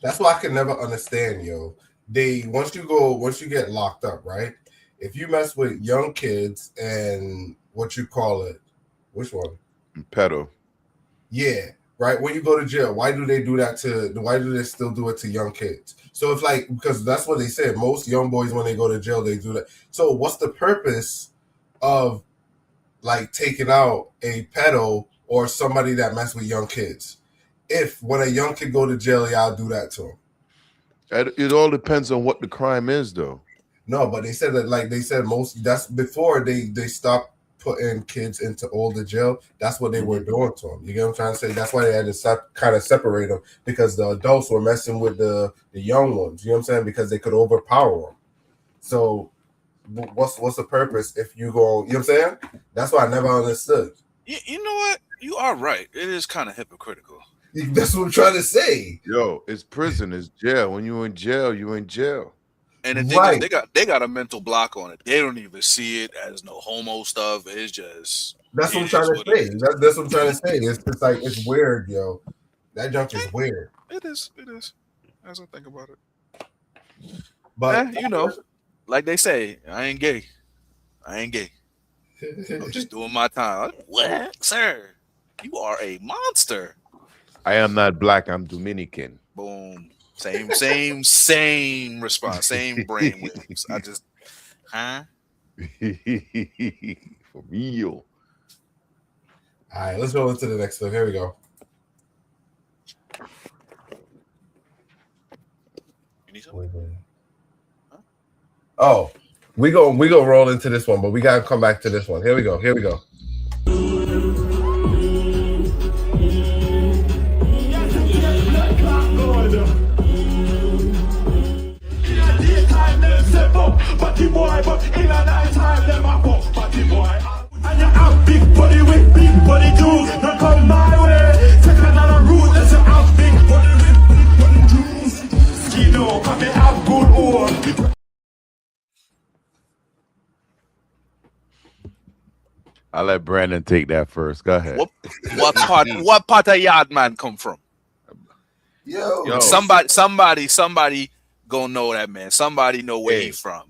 That's why I can never understand, yo. Once you get locked up, right? If you mess with young kids and what you call it, which one? Pedo. Yeah, right. When you go to jail, why do they do that why do they still do it to young kids? So it's like, because that's what they said. Most young boys, when they go to jail, they do that. So what's the purpose of like taking out a pedo or somebody that mess with young kids? If when a young kid go to jail, y'all do that to him. It all depends on what the crime is, though. No, but they said that most that's before they stopped putting kids into older jail. That's what they were doing to them. You get what I'm trying to say? That's why they had to kind of separate them, because the adults were messing with the young ones. You know what I'm saying? Because they could overpower them. So what's the purpose if you go? You know what I'm saying? That's why I never understood. You know what? You are right. It is kind of hypocritical. That's what I'm trying to say. Yo, it's prison, it's jail. When you're in jail, you're in jail. And the thing is, they got a mental block on it. They don't even see it as no homo stuff. It's just that's what I'm trying to say. That's what I'm trying to say. It's like it's weird, yo. That junk is weird. It is. It is. As I think about it. But You know, like they say, I ain't gay. I ain't gay. I'm just doing my time. What, sir? You are a monster. I am not black. I'm Dominican. Boom. Same response. Same brain waves. I just, huh? For real. All right, let's go into the next clip. Here we go. You need something? Huh? Oh, we go roll into this one, but we gotta come back to this one. Here we go. Here we go. Party boy, but in a night time, them a fuck party boy. And you have big body with big body juice. Don't come my way. Take another route. Let's have big body with big body juice. Skino, come and have good oil. I'll let Brandon take that first. Go ahead. What part of yard man come from? Yo. Somebody gonna know that man. Somebody know where he from.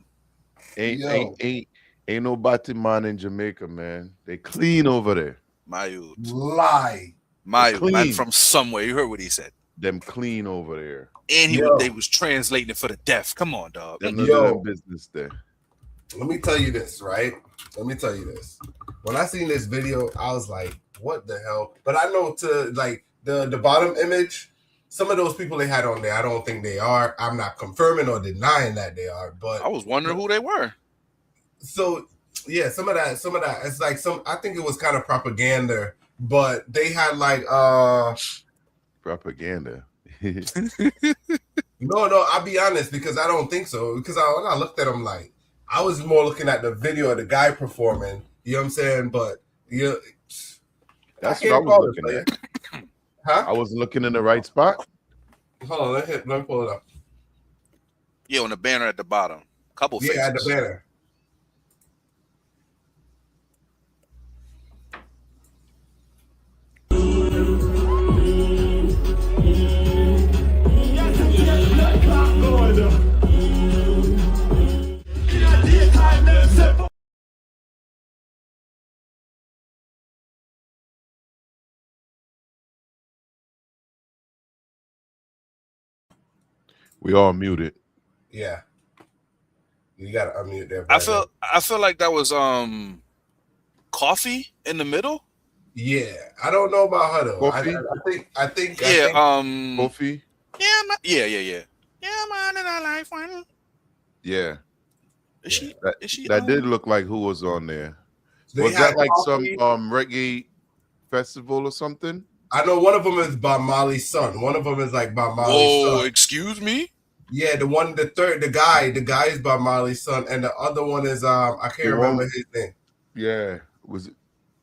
Ain't nobody man in Jamaica, man. They clean over there. My youth. Lie. My man from somewhere. You heard what he said. Them clean over there. And they was translating it for the deaf. Come on, dog. Them doing business there. Let me tell you this, right? Let me tell you this. When I seen this video, I was like, what the hell? But I know to like the bottom image, some of those people they had on there, I don't think they are. I'm not confirming or denying that they are, but I was wondering who they were. So yeah, some of that, it's like I think it was kind of propaganda, but they had like propaganda. No, I'll be honest, because I don't think so. Because when I looked at them, like, I was more looking at the video of the guy performing, you know what I'm saying? But that's what I was looking at. Huh? I was looking in the right spot. Hold on, let me pull it up. Yeah, on the banner at the bottom. Couple faces. Yeah, at the banner. We all muted. Yeah. You gotta unmute there. I feel like that was Coffee in the middle. Yeah, I don't know about her though. Coffee? I think Coffee. Yeah, man, in our life one. Yeah. Is she? That did look like who was on there. They Was had that like Coffee. some reggae festival or something? I know one of them is by Molly's son. One of them is like by Molly's son. Oh, excuse me? Yeah, the guy is by Molly's son, and the other one is I can't remember his name. Yeah, was it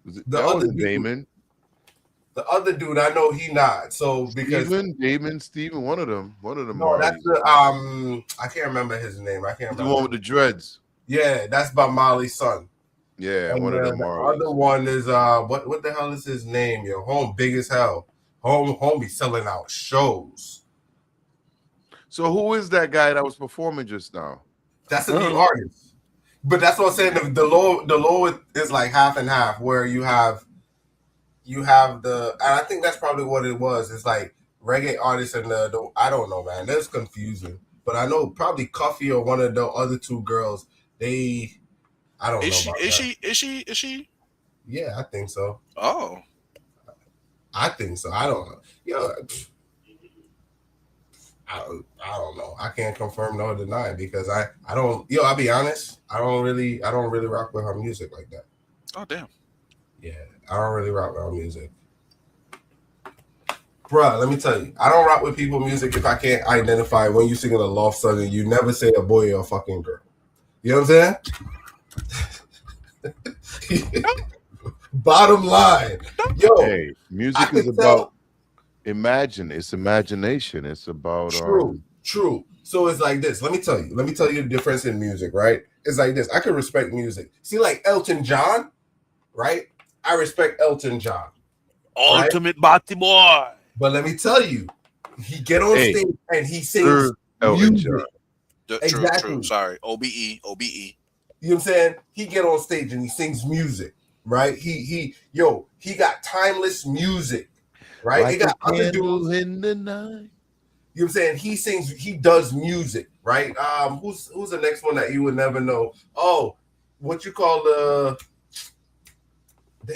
The other dude, Damon? The other dude, I know he not. So because Steven, one of them. No, that's the I can't remember his name. I can't remember. The one with the dreads. Yeah, that's by Molly's son. Yeah, and one of them. The other one is what the hell is his name? Yo, Home big as hell. Home be selling out shows. So who is that guy that was performing just now? That's a new artist. But that's what I'm saying. The low is like half and half, where you have the, and I think that's probably what it was. It's like reggae artists and the I don't know, man. That's confusing. But I know probably Cuffy or one of the other two girls. I don't know. Is she? Yeah, I think so. Oh, I think so. I don't know. Yo, I don't know. I can't confirm nor deny because I don't. I'll be honest. I don't really rock with her music like that. Oh damn. Yeah, I don't really rock with her music. Bruh, let me tell you, I don't rock with people music if I can't identify when you singing a love song and you never say a boy or a fucking girl. You know what I'm saying? Bottom line. Yo, hey, music is about it's imagination. It's about true. So it's like this. Let me tell you the difference in music, right? It's like this. I can respect music. See, like Elton John, right? I respect Elton John. Ultimate body boy. But let me tell you, he get on Hey, stage and he sings Sir Elton music. John. Exactly. True. Sorry. OBE. You know what I'm saying? He get on stage and he sings music, right? He got timeless music, right? Like It got a other candle dudes. in the night. You know what I'm saying? He does music, right? Who's the next one that you would never know? Oh, what you call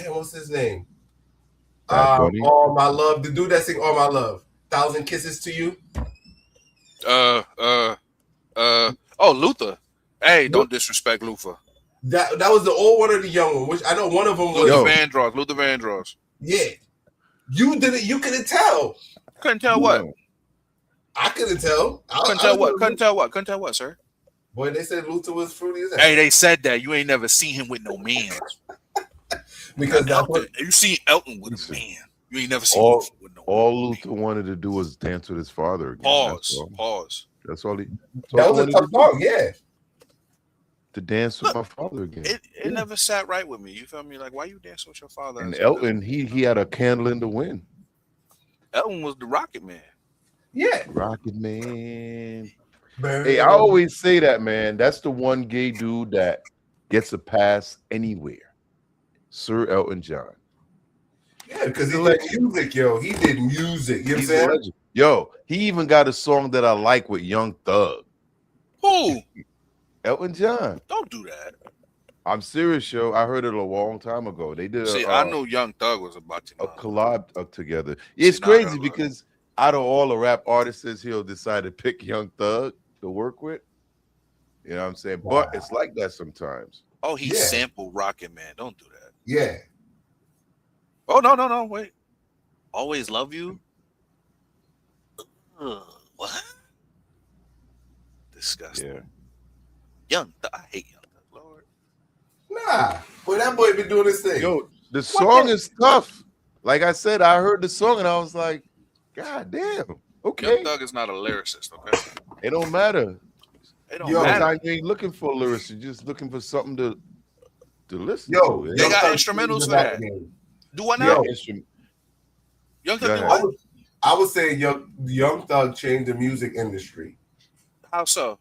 what's his name? Bad Bunny. All My Love, the dude that sing All My Love, 1,000 Kisses to You. Luther. Hey, don't disrespect Luther. That was the old one or the young one, which I know one of them was Luther Vandross. Yeah. You couldn't tell. Couldn't tell what? I couldn't tell. Couldn't tell what, sir? Boy, they said Luther was fruity as hell. Hey, they said that. You ain't never seen him with no man. Because you seen Elton with a man. You ain't never seen all, Luther with no all Luther wanted to do was dance with his father again. Pause. That's all he. That was a tough song, yeah. To dance with my father again. It never sat right with me. You feel me? Like, why you dancing with your father? And Elton, he had a candle in the wind. Elton was the Rocket Man. Yeah. Rocket Man. Hey, I always say that, man. That's the one gay dude that gets a pass anywhere. Sir Elton John. Yeah, because he did music, yo. He did music. You know what I'm saying? Yo, he even got a song that I like with Young Thug. Who? Elton John. Don't do that. I'm serious, yo. I heard it a long time ago. They did. I knew Young Thug was about to a collab together. It's crazy because out of all the rap artists, he'll decide to pick Young Thug to work with. You know what I'm saying? Wow. But it's like that sometimes. Oh, he sampled Rocket Man. Don't do that. Yeah. Oh, no. Wait. Always Love You? What? Disgusting. Yeah. Young Thug. I hate Young Thug, Lord. Nah. Boy, that boy been doing this thing. Yo, the song is tough. Like I said, I heard the song and I was like, God damn. Okay. Young Thug is not a lyricist, okay? It don't matter. It don't matter. Sometimes you ain't looking for lyrics. You're just looking for something to listen to. They got instrumentals for that. Do what now? Young Thug do what? I would say Young Thug changed the music industry. How so?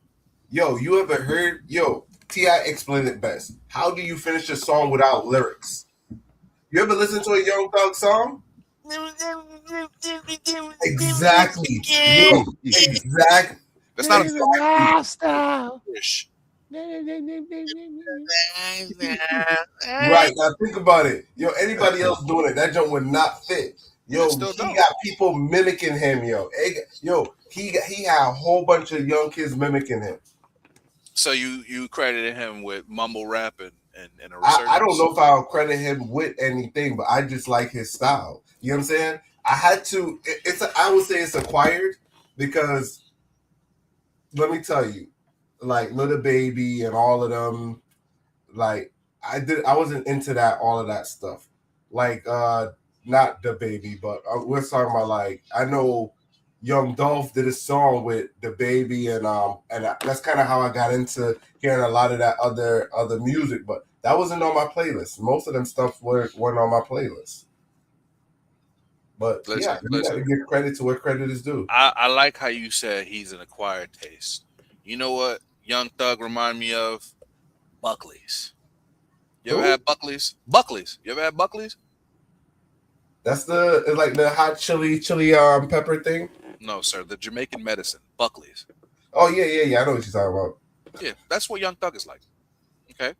Yo, you ever heard? Yo, T.I. explained it best. How do you finish a song without lyrics? You ever listen to a Young Thug song? Exactly. Yo, exactly. That's not a lifestyle. Right, now think about it. Yo, anybody else doing it, that joint would not fit. Yo, he got people mimicking him, yo. He had a whole bunch of young kids mimicking him. So you credited him with mumble rap and a resurgence? I don't know if I'll credit him with anything, but I just like his style. You know what I'm saying? I had to. I would say it's acquired because let me tell you, like Little Baby and all of them, like I wasn't into all of that stuff. Like not the baby, but we're talking about like I know Young Dolph did a song with the baby and that's kind of how I got into hearing a lot of that other music, but that wasn't on my playlist. Most of them stuff weren't on my playlist. But you gotta give credit to where credit is due. I like how you said he's an acquired taste. You know what Young Thug remind me of? Buckley's. You ever had Buckley's? Buckley's. You ever had Buckley's? That's like the hot chili pepper thing? No, sir. The Jamaican medicine. Buckley's. Oh, yeah. I know what you're talking about. Yeah, that's what Young Thug is like. Okay?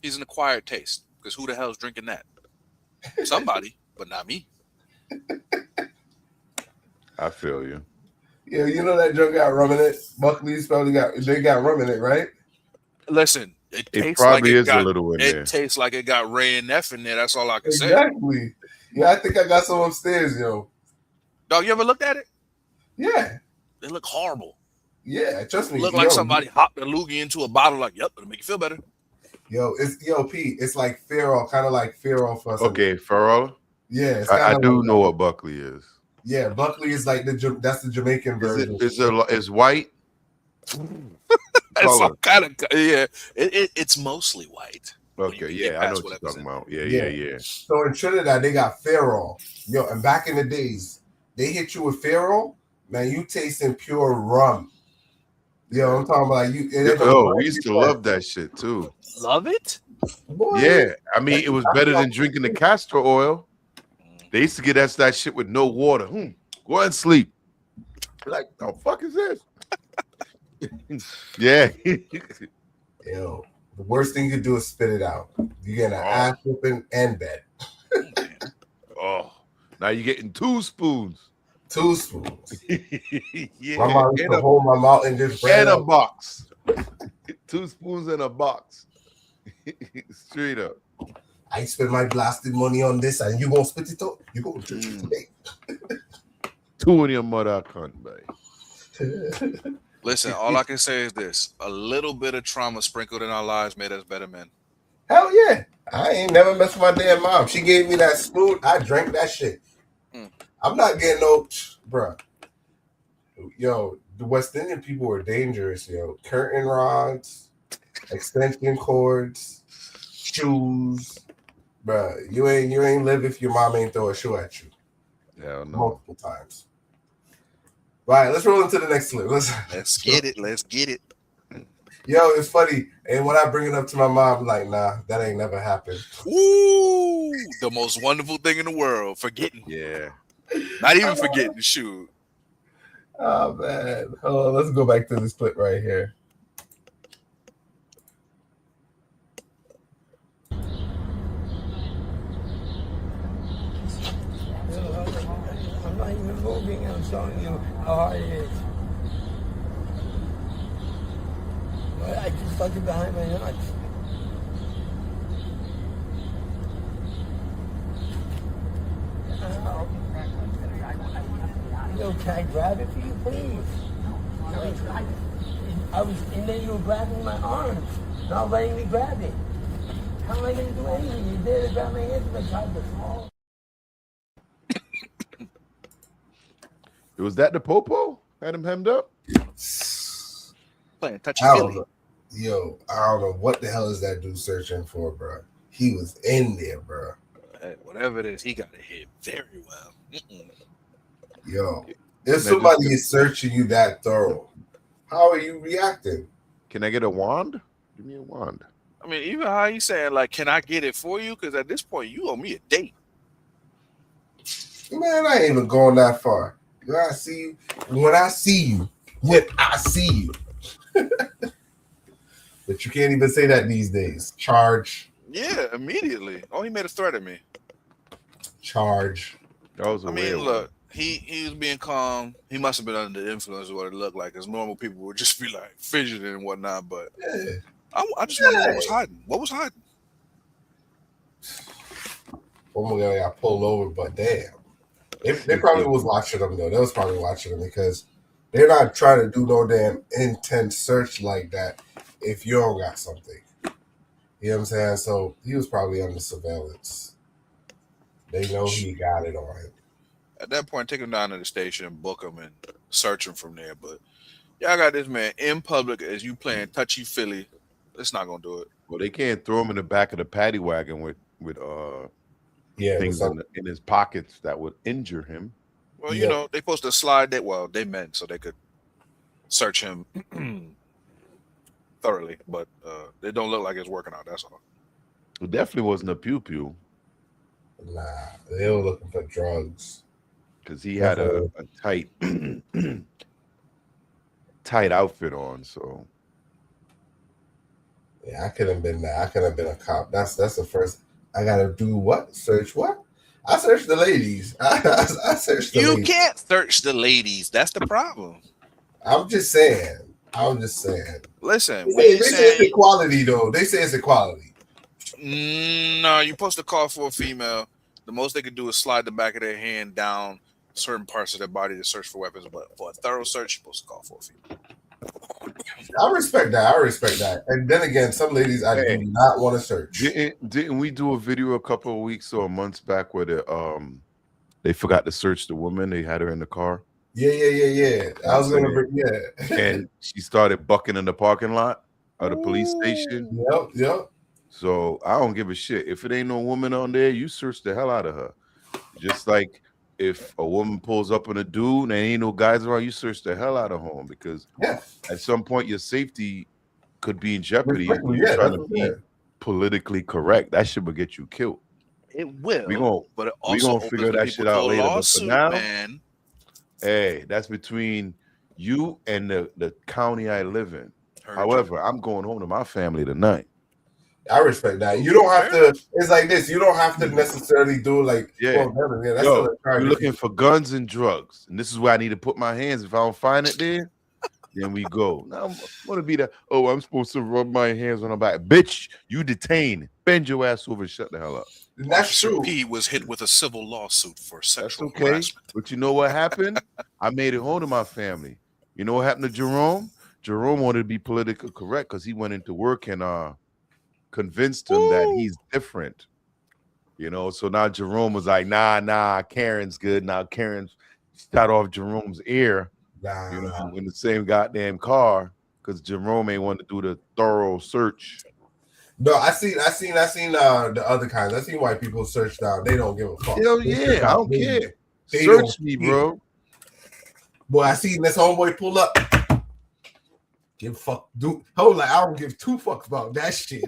He's an acquired taste. Because who the hell's drinking that? Somebody, but not me. I feel you. Yeah, you know that drink got rum in it. Buckley's probably got rum in it, right? Listen, it tastes probably like is a little in there. It tastes like it got Ray and F in there. That's all I can say. Exactly. Yeah, I think I got some upstairs, yo. Dog, you ever looked at it? Yeah. They look horrible. Yeah, trust me. Look like somebody hopped a loogie into a bottle. Like, yep, it'll make you feel better. Pete. It's like Farrell, kind of like Farrell for us. Okay, Farrell. Yeah, I do know what Buckley is. Yeah, Buckley is like that's the Jamaican version. Is white? It's some kind of it's mostly white. Okay, yeah, I know what you're talking about. Yeah. So in Trinidad, they got Farrell. Yo, and back in the days, they hit you with Pharaoh, man, you tasting pure rum. Yo, I'm talking about you. We used to love that shit too. Love it? Boy, Yeah, I mean, it was better than drinking the castor oil. They used to get us that shit with no water. Go ahead and sleep. Like, the fuck is this? Yeah. Yo, the worst thing you could do is spit it out. You get an ass whooping and bed. Now you're getting 2 spoons. 2 spoons. Yeah. My mom used to hold my mouth and just and a box. 2 spoons in a box. Straight up. I spend my blasted money on this, and you gonna spit it out? You gonna drink it today? 2 in your mother cunt, babe. Listen, all I can say is this: a little bit of trauma sprinkled in our lives made us better men. Hell yeah. I ain't never messed with my damn mom. She gave me that spoon. I drank that shit. I'm not getting no, bruh. Yo, the West Indian people were dangerous, yo. Curtain rods, extension cords, shoes. Bruh, you ain't live if your mom ain't throw a shoe at you. Hell no. Multiple times. Right, let's roll into the next clip. Let's get it. Let's get it. Yo, it's funny. And when I bring it up to my mom, I'm like, nah, that ain't never happened. Ooh, the most wonderful thing in the world. Forgetting. Yeah. Not even forgetting the shoe. Oh, man. Hold on, let's go back to this clip right here. I'm not even moving. I'm showing you how hard it is. But I just stuck it behind my nuts. Yo, can I grab it for you, please? I was, and then you were grabbing my arms, not letting me grab it. How am I going to do anything? You did grab my hands, but I tried to fall. Was that the popo? Had him hemmed up? Playing touchy I don't feely. know. Yo, I don't know what the hell is that dude searching for, bro. He was in there, bro. Hey, whatever it is, he got it hit very well. Yo, if somebody is searching you that thorough, how are you reacting? Can I get a wand? Give me a wand. I mean, even how you saying, like, can I get it for you? Because at this point, you owe me a date. Man, I ain't even going that far. When I see you, when I see you. But you can't even say that these days. Charge. Yeah, immediately. Oh, he made a threat at me. Charge. That was a weird one. Look, he was being calm. He must have been under the influence of what it looked like. Because normal people would just be like fidgeting and whatnot. But yeah. I just wonder what was hiding. What was hiding? Oh my God, I got pulled over, but damn. They probably was watching them, though. They was probably watching them because they're not trying to do no damn intense search like that if you don't got something. You know what I'm saying? So he was probably under surveillance. They know he got it on him. At that point, take him down to the station, book him, and search him from there. But y'all got this man in public as you playing touchy-feely. It's not going to do it. Well, they can't throw him in the back of the paddy wagon with things in his pockets that would injure him. Well, you know, they supposed to slide that. Well, they meant so they could search him thoroughly, but it don't look like it's working out. That's all. It definitely wasn't a pew-pew. Nah, they were looking for drugs. Because he had a tight outfit on, so. Yeah, I could have been that. I could have been a cop. That's the first. I gotta do what? Search what? I searched the ladies. I searched the ladies. You can't search the ladies. That's the problem. I'm just saying. Listen, they say it's equality, though. They say it's equality. No, you're supposed to call for a female. The most they could do is slide the back of their hand down certain parts of their body to search for weapons. But for a thorough search, you're supposed to call for a female. I respect that. And then again, some ladies I do not want to search. Didn't we do a video a couple of weeks or months back where they forgot to search the woman? They had her in the car. Yeah. I was gonna bring and she started bucking in the parking lot of the police station. Yep. So I don't give a shit. If it ain't no woman on there, you search the hell out of her. Just like if a woman pulls up on a dude and ain't no guys around, you search the hell out of home because at some point your safety could be in jeopardy if you're trying to be politically correct. That shit will get you killed. It will. But it we also gonna figure opens that people shit out to a later. But lawsuit, for now, man. hey, that's between you and the county I live in. However, I'm going home to my family tonight. I respect that. You don't have to. It's like this. You don't have to necessarily do like. Yeah. Well, that's Yo, still you're looking for guns and drugs, and this is where I need to put my hands. If I don't find it there, then we go. Now I'm gonna be the. Oh, I'm supposed to rub my hands on her back, bitch. You detained. Bend your ass over and shut the hell up. That's true. P was hit with a civil lawsuit for sexual That's okay. harassment. But you know what happened? I made it home to my family. You know what happened to Jerome? Jerome wanted to be politically correct because he went into work and convinced him that he's different. You know, so now Jerome was like, nah, Karen's good. Now Karen's shot off Jerome's ear, you know, in the same goddamn car because Jerome ain't want to do the thorough search. No, I seen the other kinds. I seen white people search down. They don't give a fuck. Hell yeah, I don't care. They Search don't me, care. bro. Boy, I seen this homeboy pull up. Give fuck, dude. Hold like I don't give two fucks about that shit.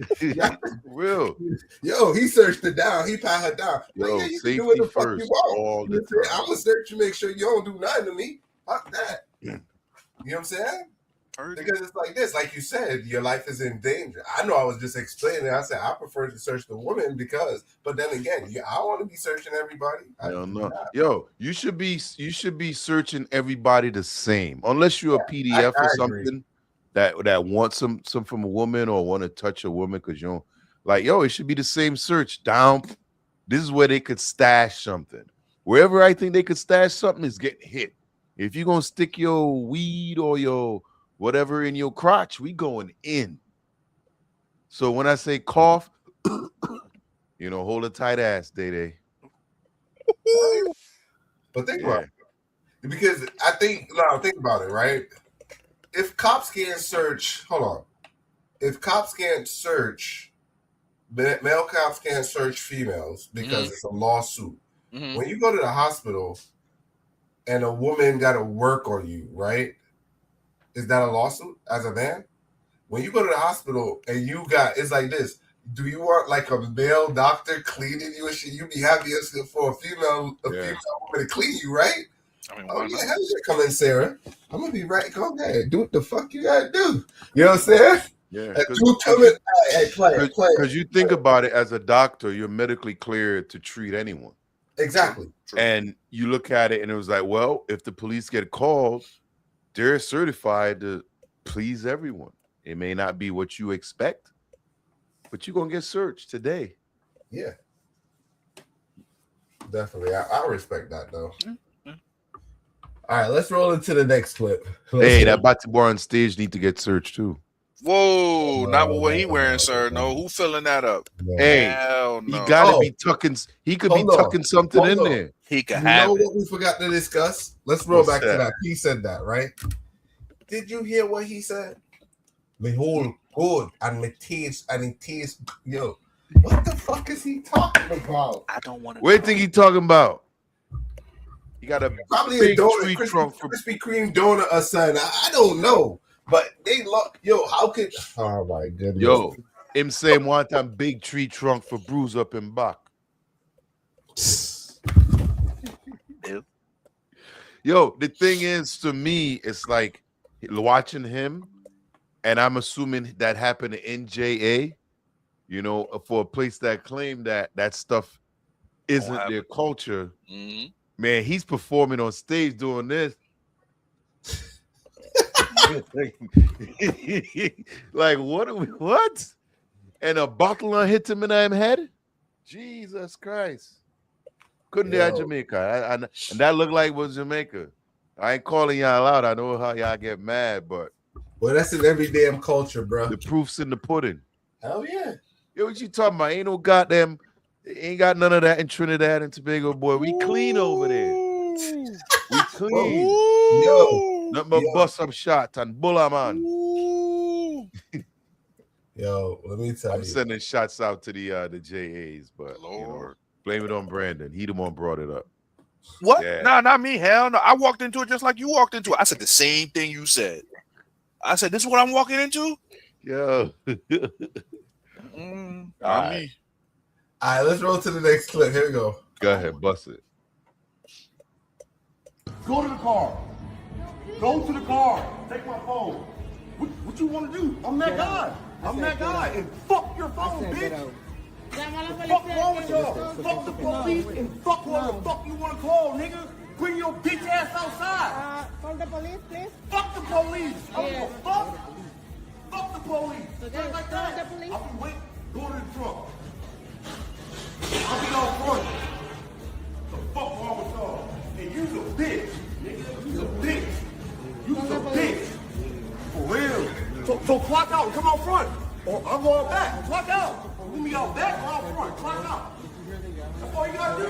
Real. Yo, he searched her down. He pat her down. Yo, like, yeah, you safety can do what the fuck first you want. all the time. I'm gonna search you, make sure you don't do nothing to me. Fuck that. You know what I'm saying? Because it's like this, like you said, your life is in danger. I know I was just explaining. I said I prefer to search the woman because, but then again, I want to be searching everybody. I don't know. Yo, you should be searching everybody the same, unless you're a PDF or something that wants some from a woman or want to touch a woman because you don't like. Yo, it should be the same search down. This is where they could stash something. Wherever I think they could stash something is getting hit. If you're gonna stick your weed or your whatever in your crotch, we going in. So when I say cough, you know, hold a tight ass, Day. But think about it. Because I think about it, right? If cops can't search, if cops can't search, male cops can't search females because it's a lawsuit. When you go to the hospital and a woman got to work on you, right? Is that a lawsuit as a man? When you go to the hospital and it's like this. Do you want like a male doctor cleaning you and shit? You be happy for a female woman to clean you, right? I mean, oh yeah, hell yeah, come in, Sarah. I'm gonna be right. Go ahead, do what the fuck you gotta do. You know what I'm saying? Yeah. Because you think about it, as a doctor, you're medically cleared to treat anyone. Exactly. True. And you look at it and it was like, well, if the police get called, they're certified to please everyone. It may not be what you expect, but you're gonna get searched today. Yeah. Definitely. I respect that though. All right, let's roll into the next clip. Hey, that Bati boy on stage need to get searched too. Whoa, not what he wearing, sir. No, who filling that up? Hey, hell no. He gotta be tucking. He could be tucking something in there. He could have. You know what we forgot to discuss? Let's roll back to that. He said that, right? Did you hear what he said? Me whole good and me taste and it tastes. Yo, what the fuck is he talking about? I don't want to. What do you think he talking about? He got a probably big a donut, tree trunk for Krispy Kreme donut or something. I don't know, but they love. Yo, how could? Oh my goodness. Yo, him saying one time big tree trunk for bruise up in back. Yo, the thing is, to me, it's like watching him, and I'm assuming that happened in NJA. You know, for a place that claimed that stuff isn't their culture. Man, he's performing on stage doing this. Like, what? And a bottle hit him in the head? Jesus Christ. Couldn't they at Jamaica? And that looked like it was Jamaica. I ain't calling y'all out. I know how y'all get mad, but well, that's in every damn culture, bro. The proof's in the pudding. Hell yeah. Yo, what you talking about? Ain't no goddamn, ain't got none of that in Trinidad and Tobago, boy. We clean over there. We clean. Yo. Nothing but bust up shot and bulla, man. Yo, let me tell you. I'm sending shots out to the JAs, but you know, blame it on Brandon. He the one brought it up. What? Yeah. No, not me. Hell no. I walked into it just like you walked into it. I said the same thing you said. I said, this is what I'm walking into? Yo. Not me. All right, let's roll to the next clip. Here we go. Go ahead, bust it. Go to the car. Go to the car. Take my phone. What you want to do? I'm that guy. I'm that guy. And fuck your phone, bitch. Fuck wrong with y'all? Fuck the police and fuck whoever the fuck you want to call, nigga. Bring your bitch ass outside. Call the police, please. Fuck the police. I don't give a Yeah. fuck. Fuck the police. So Just like call that. the police. I'll be waiting. Go to the trunk. I'll be out front. The fuck wrong with y'all? And you's a bitch, nigga. You's a bitch. You's a bitch. For real. So clock out and come out front. Or I'm going back. Clock out. You me out back or out front. Clock out. That's all you gotta do.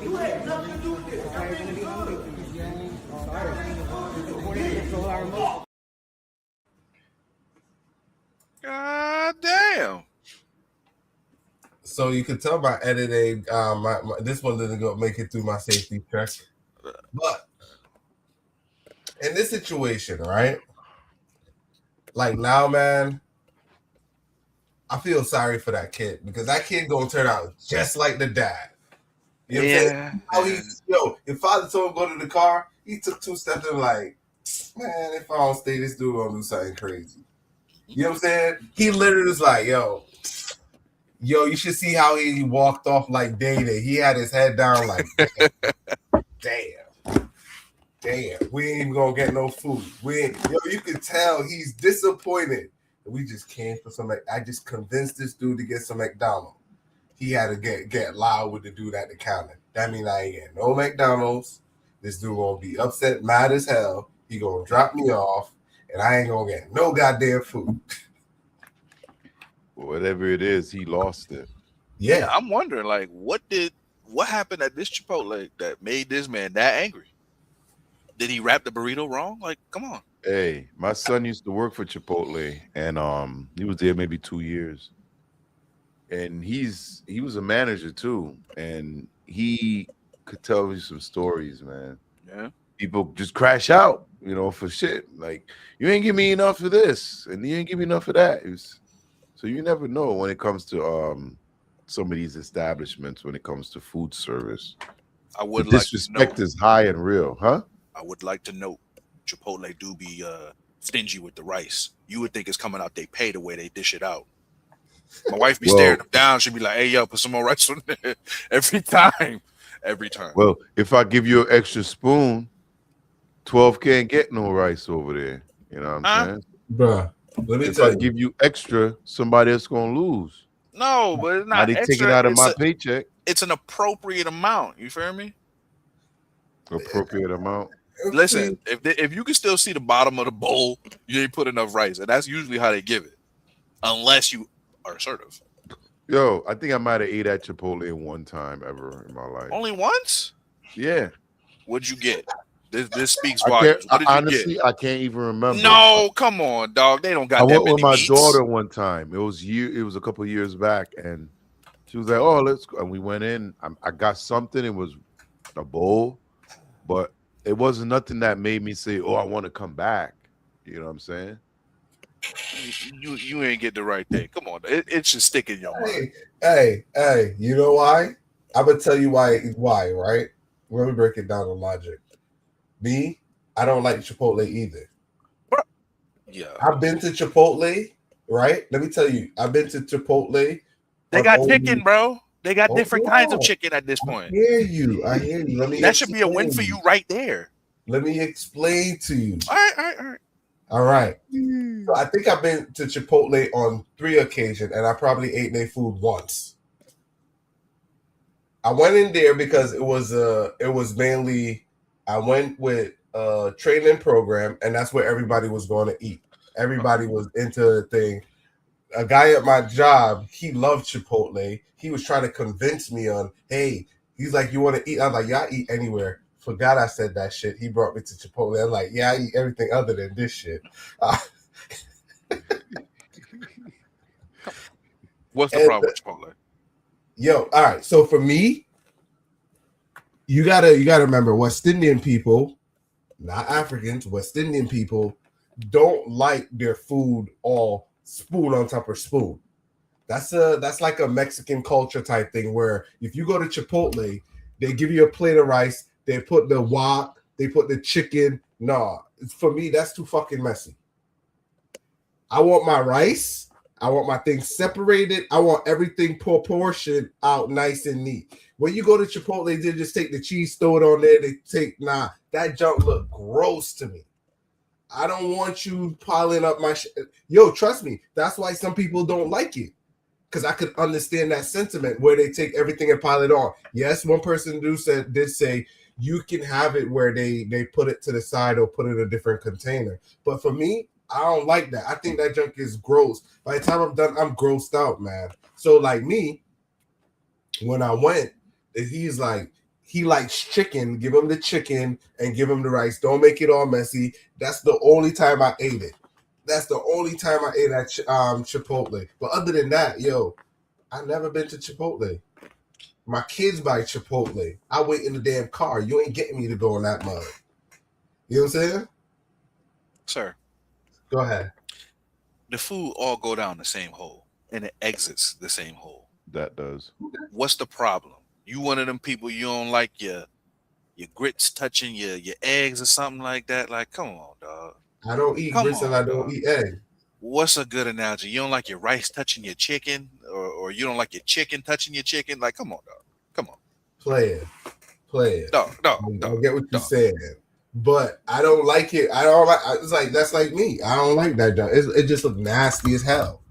You had nothing to do with this. Everything's good. Everything's good. God damn. So you can tell by editing, this one didn't go make it through my safety check. But in this situation, right? Like now, man, I feel sorry for that kid because that kid gonna turn out just like the dad. You know what I'm saying? How his father told him to go to the car, he took 2 steps and like, man, if I don't stay, this dude gonna do something crazy. You know what I'm saying? He literally was like, yo, you should see how he walked off like Day-Day. He had his head down like, damn, we ain't even gonna get no food. You can tell he's disappointed. We just came for some. I just convinced this dude to get some McDonald's. He had to get loud with the dude at the counter. That means I ain't getting no McDonald's. This dude gonna be upset, mad as hell. He gonna drop me off, and I ain't gonna get no goddamn food. Whatever it is, he lost it. Yeah, I'm wondering, like, what happened at this Chipotle that made this man that angry? Did he wrap the burrito wrong? Like, come on. Hey, my son used to work for Chipotle, and he was there maybe 2 years. And he was a manager too, and he could tell me some stories, man. Yeah. People just crash out, for shit. Like, you ain't give me enough of this, and you ain't give me enough of that. So you never know when it comes to some of these establishments, when it comes to food service. I would the like disrespect to know, is high and real, huh? I would like to note Chipotle do be stingy with the rice. You would think it's coming out they pay the way they dish it out. My wife be staring them down. She'd be like, hey, yo, put some more rice on there. Every time. Well, if I give you an extra spoon, 12 can't get no rice over there. You know what I'm saying? Bruh, let me if tell I you. give you extra, somebody else gonna lose. No, but it's Now not they extra. take it out of my paycheck. It's an appropriate amount. You feel me? Appropriate amount. Listen, if you can still see the bottom of the bowl, you ain't put enough rice, and that's usually how they give it, unless you are assertive. Yo, I think I might have ate at Chipotle one time ever in my life. Only once? Yeah. What'd you get? This speaks volumes. What did honestly, you get? I can't even remember. No, come on, dog. They don't got I that went many with my meats. daughter one time. It was a couple of years back, and she was like, "Oh, let's go." And we went in. I got something. It was a bowl, but it wasn't nothing that made me say, "Oh, I want to come back." You know what I'm saying? You ain't get the right thing. Come on, it should stick in your mind. Hey, you know why? I'm gonna tell you why, right? Let me break it down to logic. Me, I don't like Chipotle either. Yeah. I've been to Chipotle, right? Let me tell you, I've been to Chipotle. They got chicken, bro. They got different kinds of chicken at this point. I hear you. Let me that should be a win for you right there. Let me explain to you. All right. So I think I've been to Chipotle on 3 occasions, and I probably ate their food once. I went in there because it was mainly I went with a training program, and that's where everybody was going to eat. Everybody was into the thing. A guy at my job, he loved Chipotle. He was trying to convince me on, hey, he's like, you want to eat? I was like, yeah, I eat anywhere. Forgot I said that shit. He brought me to Chipotle. I'm like, yeah, I eat everything other than this shit. What's the problem with Chipotle? Yo, all right. So for me, you gotta remember, West Indian people, not Africans, West Indian people don't like their food all spoon on top of spoon. That's like a Mexican culture type thing where if you go to Chipotle, they give you a plate of rice, they put the wok, they put the chicken. Nah, for me, that's too fucking messy. I want my rice, I want my things separated, I want everything proportioned out nice and neat. When you go to Chipotle, they just take the cheese, throw it on there. That junk look gross to me. I don't want you piling up my shit. Yo, trust me, that's why some people don't like it. Because I could understand that sentiment where they take everything and pile it on. Yes, one person did say you can have it where they put it to the side or put it in a different container. But for me, I don't like that. I think that junk is gross. By the time I'm done, I'm grossed out, man. So like me, when I went, he's like, he likes chicken. Give him the chicken and give him the rice. Don't make it all messy. That's the only time I ate it. That's the only time I ate at Chipotle. But other than that, yo, I never been to Chipotle. My kids buy Chipotle. I wait in the damn car. You ain't getting me to go in that mud. You know what I'm saying? Sir. Go ahead. The food all go down the same hole, and it exits the same hole. That does. What's the problem? You one of them people you don't like your grits touching your eggs or something like that? Like, come on, dog. I don't eat grits and I don't eat egg. What's a good analogy? You don't like your rice touching your chicken, or you don't like your chicken touching your chicken? Like, come on, dog. Come on. Play it. Dog. I get what you're saying, but I don't like it. I don't like. It's like that's like me. I don't like that. It just look nasty as hell.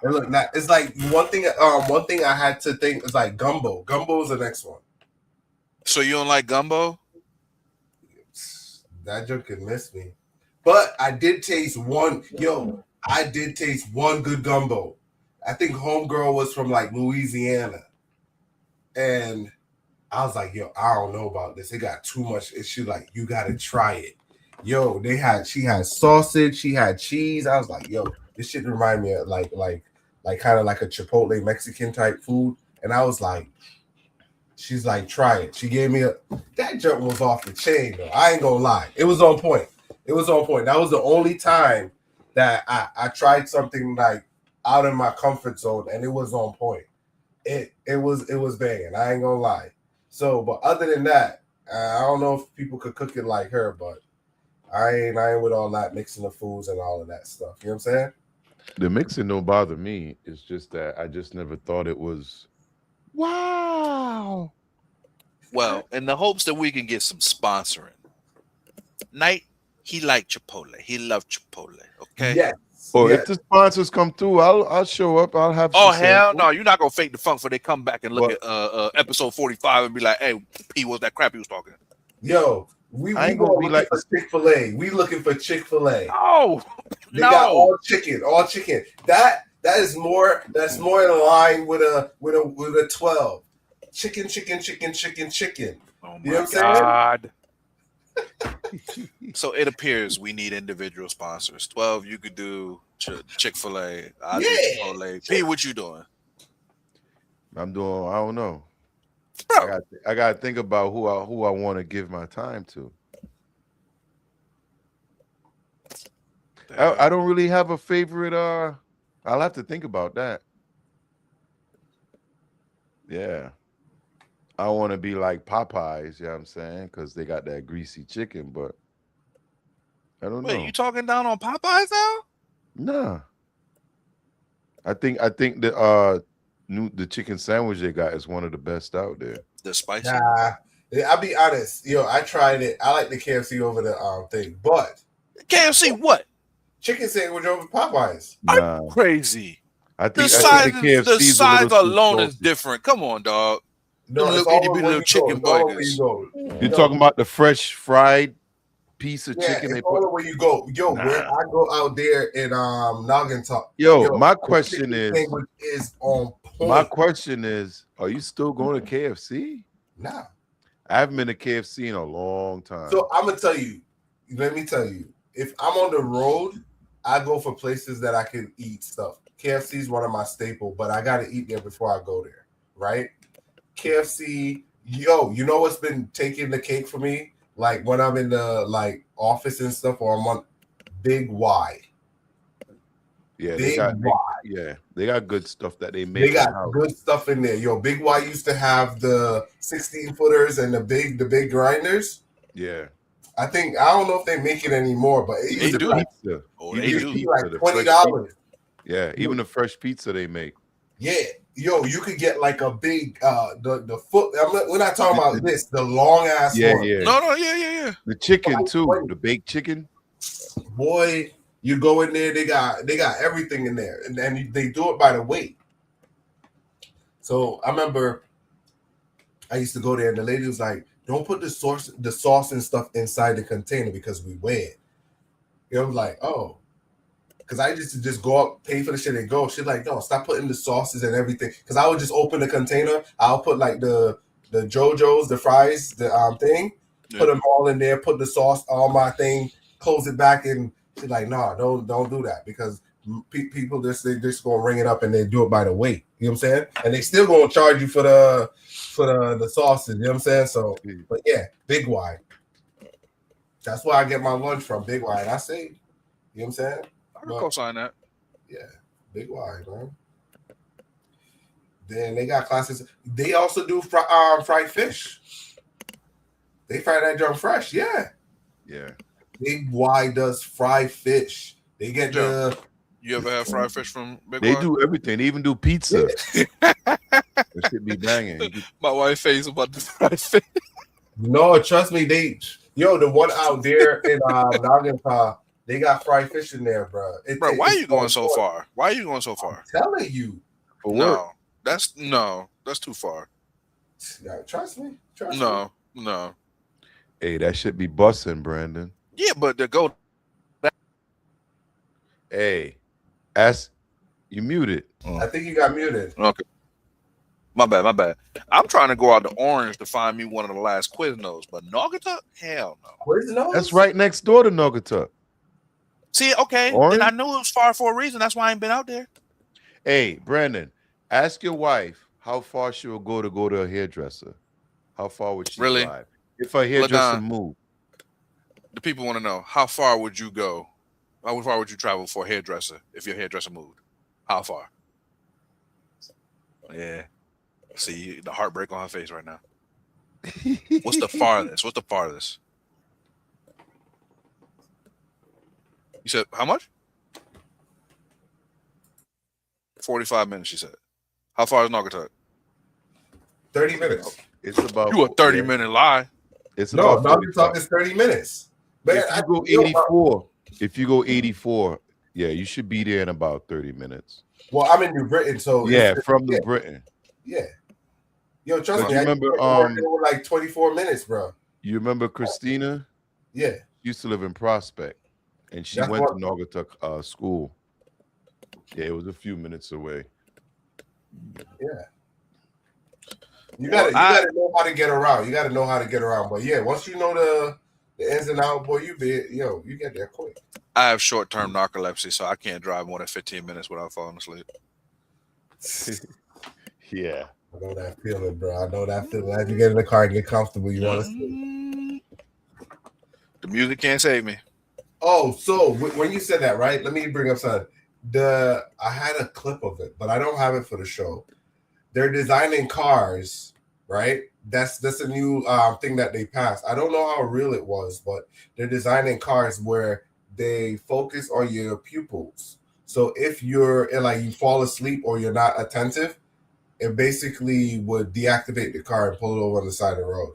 It's like one thing. One thing I had to think is like gumbo. Gumbo is the next one. So you don't like gumbo? That joke could miss me. But I did taste one. Yo, I did taste one good gumbo. I think homegirl was from like Louisiana, and I was like, yo, I don't know about this. It got too much. And she like, you gotta try it. Yo, she had sausage, she had cheese. I was like, yo, this shit remind me of like kind of like a Chipotle Mexican type food. And I was like, she's like, try it. She gave me that junk was off the chain though. I ain't gonna lie. It was on point. It was on point. That was the only time that I tried something like out of my comfort zone, and it was on point. It was banging. I ain't gonna lie. So, but other than that, I don't know if people could cook it like her, but I ain't with all that mixing the foods and all of that stuff. You know what I'm saying? The mixing don't bother me. It's just that I just never thought it was. Wow. Well, in the hopes that we can get some sponsoring. Knight, he liked Chipotle. He loved Chipotle. Okay. Yes. Or if the sponsors come through, I'll show up. I'll have. Oh hell no! You're not gonna fake the funk for they come back and look at episode 45 and be like, "Hey, P, what's that crap he was talking?" Yo, we ain't gonna be like Chick-fil-A. We looking for Chick-fil-A. Oh, they got all chicken. That is more. That's more in line with a 12. Chicken. Oh you know my God. So it appears we need individual sponsors. 12, you could do Chick-fil-A. I'll do Chipotle. P, what you doing? I'm doing. I don't know. Bro. I gotta think about who I want to give my time to. I don't really have a favorite. I'll have to think about that. Yeah. I want to be like Popeyes, you know what I'm saying? Because they got that greasy chicken, but I don't know. Wait, you talking down on Popeyes now? Nah. I think the chicken sandwich they got is one of the best out there. The spicy. Nah, I'll be honest. Yo, I tried it. I like the KFC over the thing, but KFC what? Chicken sandwich over Popeyes. Nah. I'm crazy. I think the size alone is different. Come on, dog. No, little itty bitty little chicken burgers. You're talking about the fresh fried piece of chicken it's they all put. the way you go. Yo, when I go out there in Noggin Talk. Yo, my question is on point. My question is, are you still going to KFC? Nah. I haven't been to KFC in a long time. So I'm gonna tell you, let me tell you, if I'm on the road, I go for places that I can eat stuff. KFC is one of my staple, but I gotta eat there before I go there, right? KFC, Yo, you know what's been taking the cake for me? Like when I'm in the like office and stuff, or I'm on Big Y. Yeah, Big Y. they got good stuff that they They make in got house. good stuff in there. Yo, Big Y used to have the 16 footers and the big grinders. Yeah, I don't know if they make it anymore, but it even used the to be like, pizza, Oh, even they it the used to do. be like pizza, the fresh pizza. $20. Yeah, even the fresh pizza they make. Yeah, yo, you could get like a big the foot. We're not talking The- about the- this, the long ass yeah, one. yeah. No, yeah. The chicken Like too, 20. the baked chicken. Boy, you go in there, they got everything in there, and they do it by the weight. So I remember I used to go there, and the lady was like, "Don't put the sauce and stuff inside the container because we weigh it." You know, I was like, "Oh." Because I used to just go up, pay for the shit, and go. She's like, no, stop putting the sauces and everything. Because I would just open the container. I'll put like the JoJo's, the fries, the thing, put them all in there, put the sauce on my thing, close it back, and she's like, nah, don't do that because people they just gonna ring it up and they do it by the weight. You know what I'm saying? And they still gonna charge you for the sauces. You know what I'm saying? So, but yeah, Big Y. That's where I get my lunch from, Big Y. And I say, you know what I'm saying? I can co-sign that. Yeah, Big Y, man. Then they got classes. They also do fried fish. They fry that junk fresh. Yeah. Big Y does fried fish. They get the. You ever have fried fish from Big They Y? do everything. They even do pizza. That should be banging. My wife face about the fried fish. No, trust me. The one out there in Naganpa, they got fried fish in there, bro. Bro, why are you going so far? Why are you going so far? I'm telling you. No, that's too far. Yeah, trust me. No. Hey, that should be busting, Brandon. Yeah, but to go. Hey, you muted. I think you got muted. Okay. My bad. I'm trying to go out to Orange to find me one of the last Quiznos, but Naugatuck? Hell no. Quiznos? That's right next door to Naugatuck. See, okay, Orange? then I knew it was far for a reason. That's why I ain't been out there. Hey, Brandon, ask your wife how far she will go to a hairdresser. How far would she drive? If a hairdresser moved. The people want to know, how far would you go? How far would you travel for a hairdresser if your hairdresser moved? How far? Yeah. See the heartbreak on her face right now. What's the farthest? You said how much? 45 minutes, she said. How far is Naugatuck? 30 minutes. It's about you a 30-minute lie. It's no, about Naugatuck is 30 minutes. But if you go 84, yeah, you should be there in about 30 minutes. Well, I'm in New Britain, so from New Britain. Yeah. Yo, trust me. You remember they were like 24 minutes, bro. You remember Christina? Yeah. She used to live in Prospect, and she went to Naugatuck school. Yeah, it was a few minutes away. Yeah. You gotta know how to get around. You gotta know how to get around. But yeah, once you know the ins and outs, boy, you get there quick. I have short-term narcolepsy, so I can't drive more than 15 minutes without falling asleep. Yeah. I know that feeling, bro. I know that feeling. As you get in the car and get comfortable, you want to sleep. The music can't save me. Oh, so when you said that, right? Let me bring up something. I had a clip of it, but I don't have it for the show. They're designing cars, right? That's a new thing that they passed. I don't know how real it was, but they're designing cars where they focus on your pupils. So if you're you fall asleep or you're not attentive, it basically would deactivate the car and pull it over on the side of the road.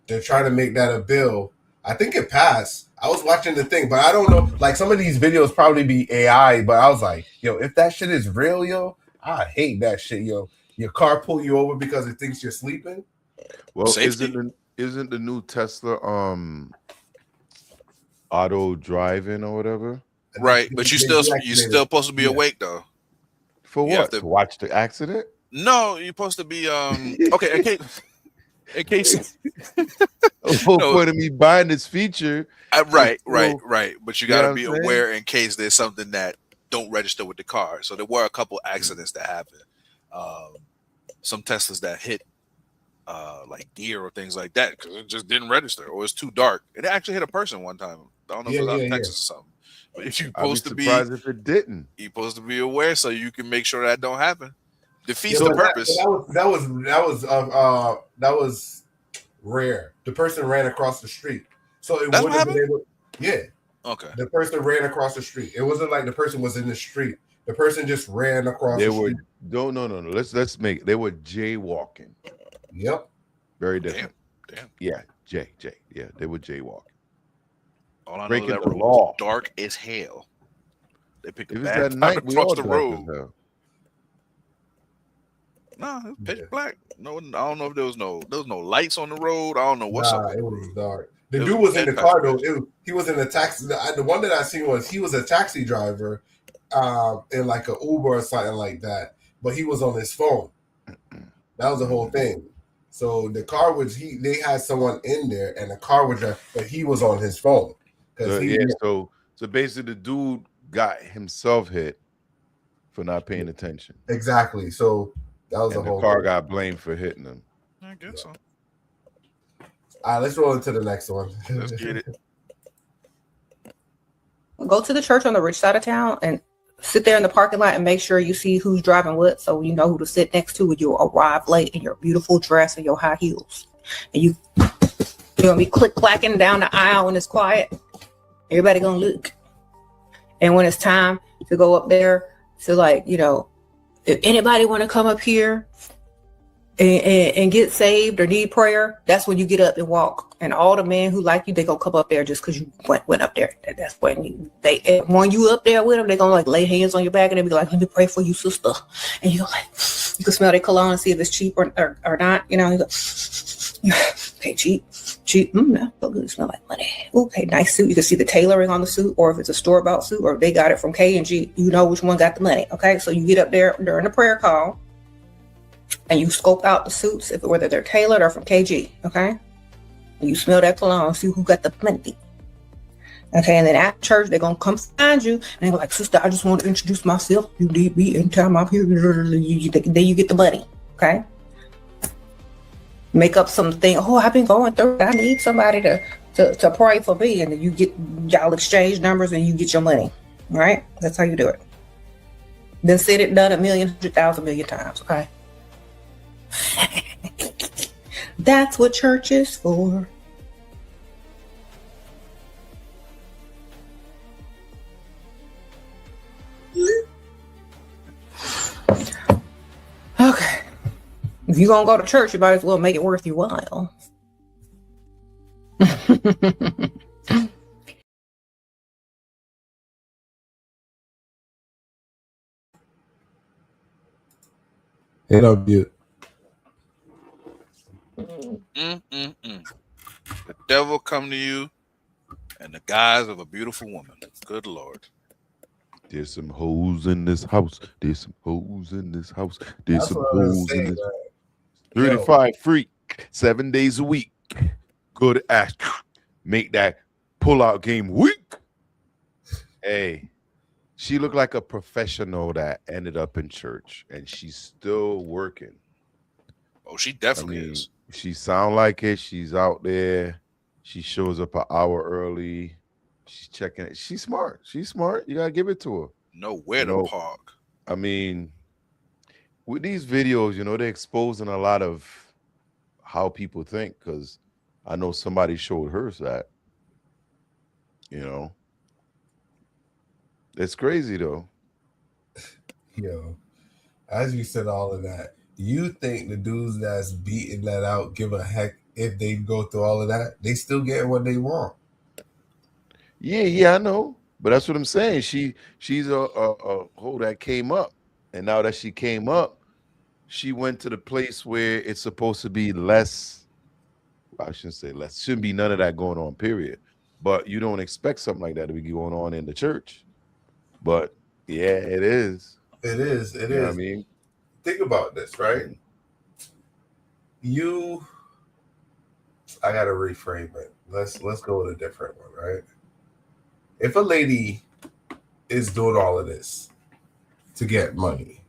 They're trying to make that a bill. I think it passed. I was watching the thing, but I don't know. Like some of these videos probably be AI, but I was like, yo, if that shit is real, yo, I hate that shit, yo. Your car pull you over because it thinks you're sleeping. Well, isn't the new Tesla auto driving or whatever? Right, but you're still supposed to be awake though. For what? To watch the accident? No, you're supposed to be okay. In case whole point of me buying this feature. Right. But you gotta be aware in case there's something that don't register with the car. So there were a couple accidents that happened. Some Teslas that hit like deer or things like that because it just didn't register or it's too dark. It actually hit a person one time. I don't know if it was out in Texas or something. But if you're I'd be supposed to be, surprised if it didn't. you're supposed to be aware so you can make sure that don't happen. Defeats Yeah, the but purpose. that was rare. The person ran across the street, so it That's would what have been happened? able. Yeah. Okay. The person ran across the street. It wasn't like the person was in the street. The person just ran across They the were street. no. Let's make. They were jaywalking. Yep. Very different. Damn. Yeah, yeah, they were jaywalking. All I know is Breaking that the road law. was dark as hell. They picked a If it's bad that time night, to we cross all the dark as road. hell. No, it was pitch black. No, I don't know if there was no lights on the road. I don't know what's up. It was dark. The It dude was was in the dead car patch. though. He was in a taxi. The one that I seen was he was a taxi driver, in like an Uber or something like that. But he was on his phone. That was the whole thing. So the car was they had someone in there, and the car was but he was on his phone So basically, the dude got himself hit for not paying attention. Exactly. So that was and the whole car thing. got blamed for hitting him. I guess so. All right, let's roll into the next one. Let's get it. Go to the church on the rich side of town and sit there in the parking lot and make sure you see who's driving what, so you know who to sit next to when you arrive late in your beautiful dress and your high heels. And you're gonna be click-clacking down the aisle when it's quiet. Everybody gonna look. And when it's time to go up there to, like, you know, if anybody want to come up here and get saved or need prayer, that's when you get up and walk. And all the men who like you, they gonna come up there just because you went up there. That's when when you up there with them, they gonna like lay hands on your back and they be like, "Let me pray for you, sister." And you go like, you can smell their cologne and see if it's cheap or not. You know, you go, okay, cheap. No, so good. It smell like money. Okay, nice suit. You can see the tailoring on the suit, or if it's a store-bought suit, or if they got it from K&G, you know which one got the money. Okay, so you get up there during the prayer call, and you scope out the suits, whether they're tailored or from KG. Okay, and you smell that cologne, see who got the money. Okay, and then at church, they're gonna come find you, and they're like, "Sister, I just want to introduce myself. You need me anytime I'm here." Then you get the money. Okay. Make up something. Oh, I've been going through it. I need somebody to pray for me. And then y'all exchange numbers and you get your money. All right? That's how you do it. Then said it, done 1,000,000 times. Okay? That's what church is for. Okay. If you're going to go to church, you might as well make it worth your while. The devil come to you in the guise of a beautiful woman. Good Lord. There's some hoes in this house. There's some hoes in this house. There's That's some what I was hoes in saying, this. man. 35 freak, 7 days a week. Good ass. Make that pull-out game weak. Hey, she looked like a professional that ended up in church, and she's still working. Oh, she definitely is. She sound like it. She's out there. She shows up an hour early. She's checking it. She's smart. She's smart. You gotta give it to her. Know where to park. I mean, with these videos, you know, they're exposing a lot of how people think, because I know somebody showed her that. You know, it's crazy though. Yo, as you said all of that, you think the dudes that's beating that out give a heck if they go through all of that? They still get what they want. Yeah, I know, but that's what I'm saying. She's a hoe that came up, and now that she came up, she went to the place where it's supposed to be less. I shouldn't say less. Shouldn't be none of that going on. Period. But you don't expect something like that to be going on in the church. But yeah, it is. It is. It You know is. what I mean, Think about this, right? I gotta reframe it. Let's go with a different one, right? If a lady is doing all of this to get money,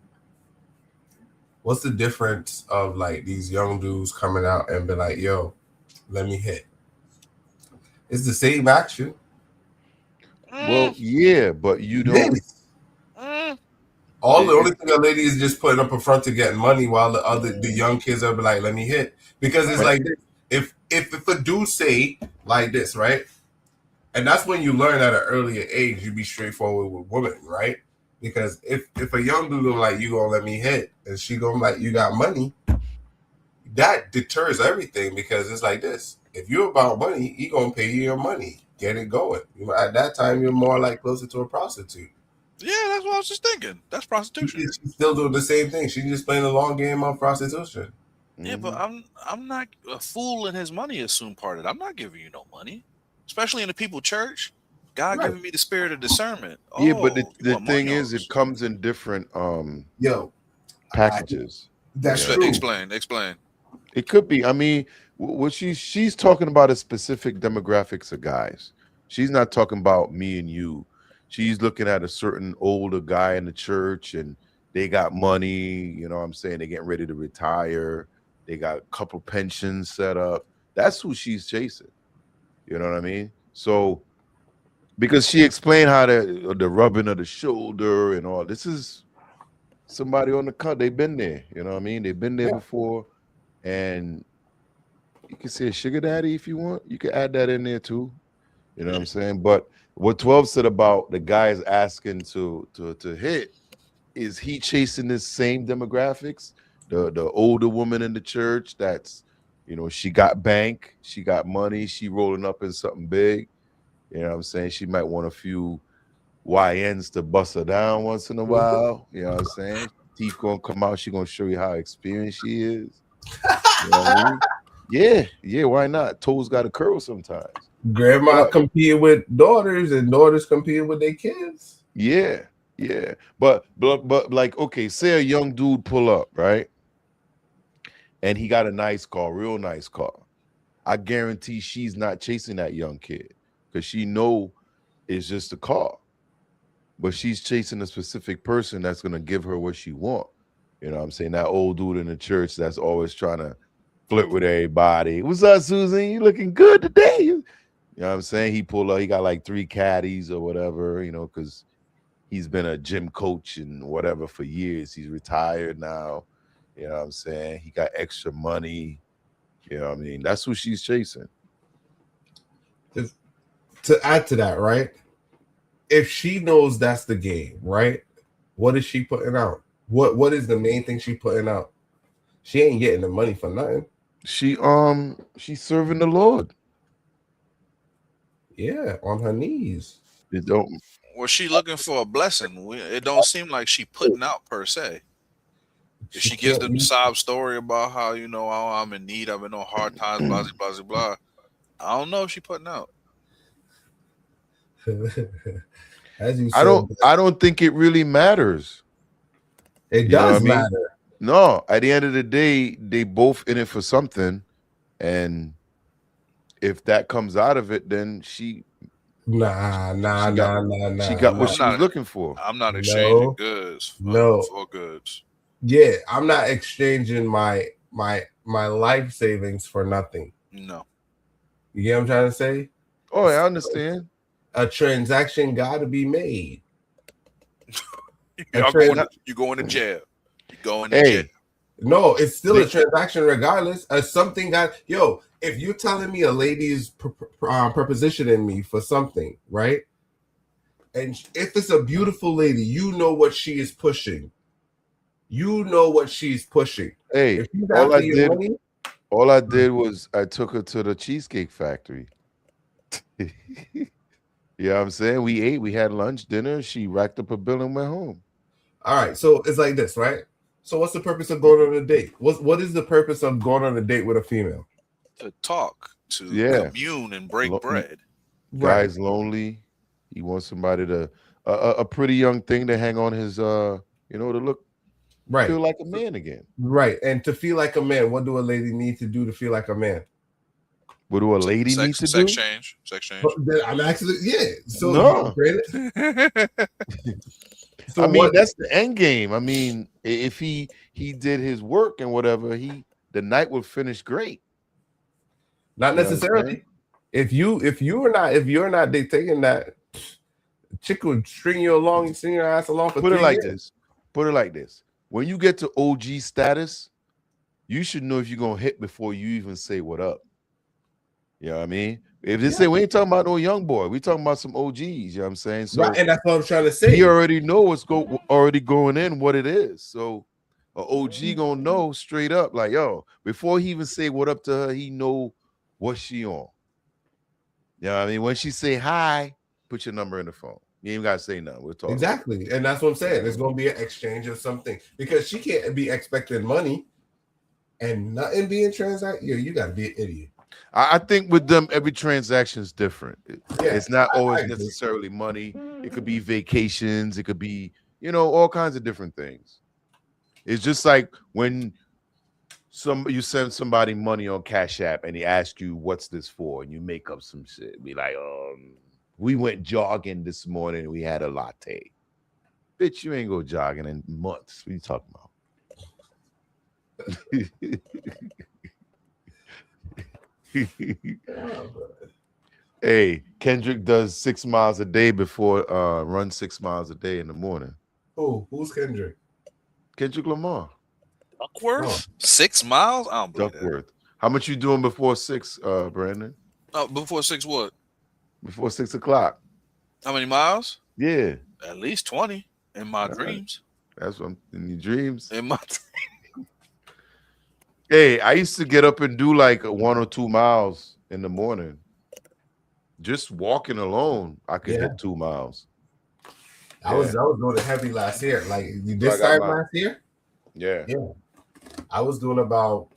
What's the difference of like these young dudes coming out and be like, "Yo, let me hit"? It's the same action. Well, yeah, but you don't. All the only thing a lady is just putting up a front to get money, while the young kids are be like, "Let me hit," because it's like this. If a dude say like this, right, and that's when you learn at an earlier age, you be straightforward with women, right? Because if a young dude gonna like, "You gonna let me hit," and she gonna like, "You got money," that deters everything, because it's like this: if you're about money, he gonna pay you your money, get it going. At that time, you're more like closer to a prostitute. Yeah, that's what I was just thinking. That's prostitution. She's still doing the same thing. She's just playing the long game of prostitution. Yeah, but I'm not a fool, and his money is soon parted. I'm not giving you no money, especially in the people church. God Right. giving me the spirit of discernment. Yeah, but Oh, you the want money thing on is, us. it comes in different packages. That's true. Explain. It could be. I mean, what she's talking about is specific demographics of guys. She's not talking about me and you. She's looking at a certain older guy in the church, and they got money. You know what I'm saying? They're getting ready to retire. They got a couple pensions set up. That's who she's chasing. You know what I mean? So, because she explained how the rubbing of the shoulder and all. This is somebody on the cut. They've been there. You know what I mean? They've been there before. And you can say sugar daddy if you want. You can add that in there too. You know what I'm saying? But what 12 said about the guys asking to hit, is he chasing the same demographics? The older woman in the church that's, she got bank, she got money, she rolling up in something big. You know what I'm saying? She might want a few YNs to bust her down once in a while. You know what I'm saying? Teeth gonna come out, she gonna show you how experienced she is. You know what I mean? Yeah, why not? Toes got to curl sometimes. Grandma competing with daughters, and daughters competing with their kids. Yeah. But like, okay, say a young dude pull up, right? And he got a nice car, real nice car. I guarantee she's not chasing that young kid, because she know it's just a car. But she's chasing a specific person that's gonna give her what she want. You know what I'm saying? That old dude in the church that's always trying to flirt with everybody. What's up, Susan? You looking good today? You know what I'm saying? He pulled up, he got like 3 caddies or whatever, because he's been a gym coach and whatever for years. He's retired now. You know what I'm saying? He got extra money. You know what I mean? That's who she's chasing. To add to that, right? If she knows that's the game, right? What is she putting out? What is the main thing she putting out? She ain't getting the money for nothing. She's serving the Lord. Yeah, on her knees. It don't. Was she looking for a blessing? It don't seem like she putting out per se. If she gives them the sob story about how, oh, I'm in need, I've been on hard times, blah, blah, blah, blah. I don't know if she putting out. As you said, I don't think it really matters. It does matter. No, at the end of the day, they both in it for something, and if that comes out of it, then she got what she was looking for. I'm not exchanging goods for goods. Yeah, I'm not exchanging my life savings for nothing. No. You get what I'm trying to say? Oh, I understand. A transaction got to be made. You're going to jail. You're going to jail. No, it's still a transaction regardless. Something got if you're telling me a lady is prepositioning me for something, right? And if it's a beautiful lady, you know what she is pushing. You know what she's pushing. Hey, all I did was I took her to the Cheesecake Factory. You know what I'm saying? We ate, we had lunch, dinner. She racked up a bill and went home. All right, so it's like this, right? So what's the purpose of going on a date? What is the purpose of going on a date with a female? To talk, to commune and break bread. Guy's lonely. He wants somebody to a pretty young thing to hang on his to look feel like a man again. Right. And to feel like a man, what do a lady need to do to feel like a man? What do a lady need to do? Sex change. I'm actually So No. So I mean, what? that's the end game. I mean, if he did his work and whatever, the night would finish great. Not You know what I'm saying? necessarily. If you're not dictating that, chick would string you along, string your ass along for Put it 3 like years. this. Put it like this. When you get to OG status, you should know if you're gonna hit before you even say what up. You know what I mean? If they say we ain't talking about no young boy, we talking about some OGs, you know what I'm saying? So Right, and that's what I'm trying to say. He already know what's already going in what it is. So a OG gonna know straight up, like, yo, before he even say what up to her, he know what she on. You know what I mean? When she say hi, put your number in the phone. You ain't gotta say nothing. We'll talk. Exactly. And that's what I'm saying. There's gonna be an exchange of something because she can't be expecting money and nothing being transacted. You gotta be an idiot. I think with them, every transaction is different. It's not always I agree. necessarily money. It could be vacations. It could be, all kinds of different things. It's just like when you send somebody money on Cash App and he asks you, what's this for? And you make up some shit. Be like, we went jogging this morning and we had a latte. Bitch, you ain't go jogging in months. What are you talking about? Hey, Kendrick does 6 miles a day before runs 6 miles a day in the morning. Who's Kendrick? Kendrick Lamar. Duckworth? 6 miles? I don't believe Duckworth. How much you doing before 6, Brandon? Before 6 what? Before 6 o'clock. How many miles? Yeah. At least 20 in my dreams. That's what in your dreams. In my Hey, I used to get up and do like 1 or 2 miles in the morning. Just walking alone, I could hit 2 miles. I was doing it heavy last year. Like this So time last year? Yeah. I was doing about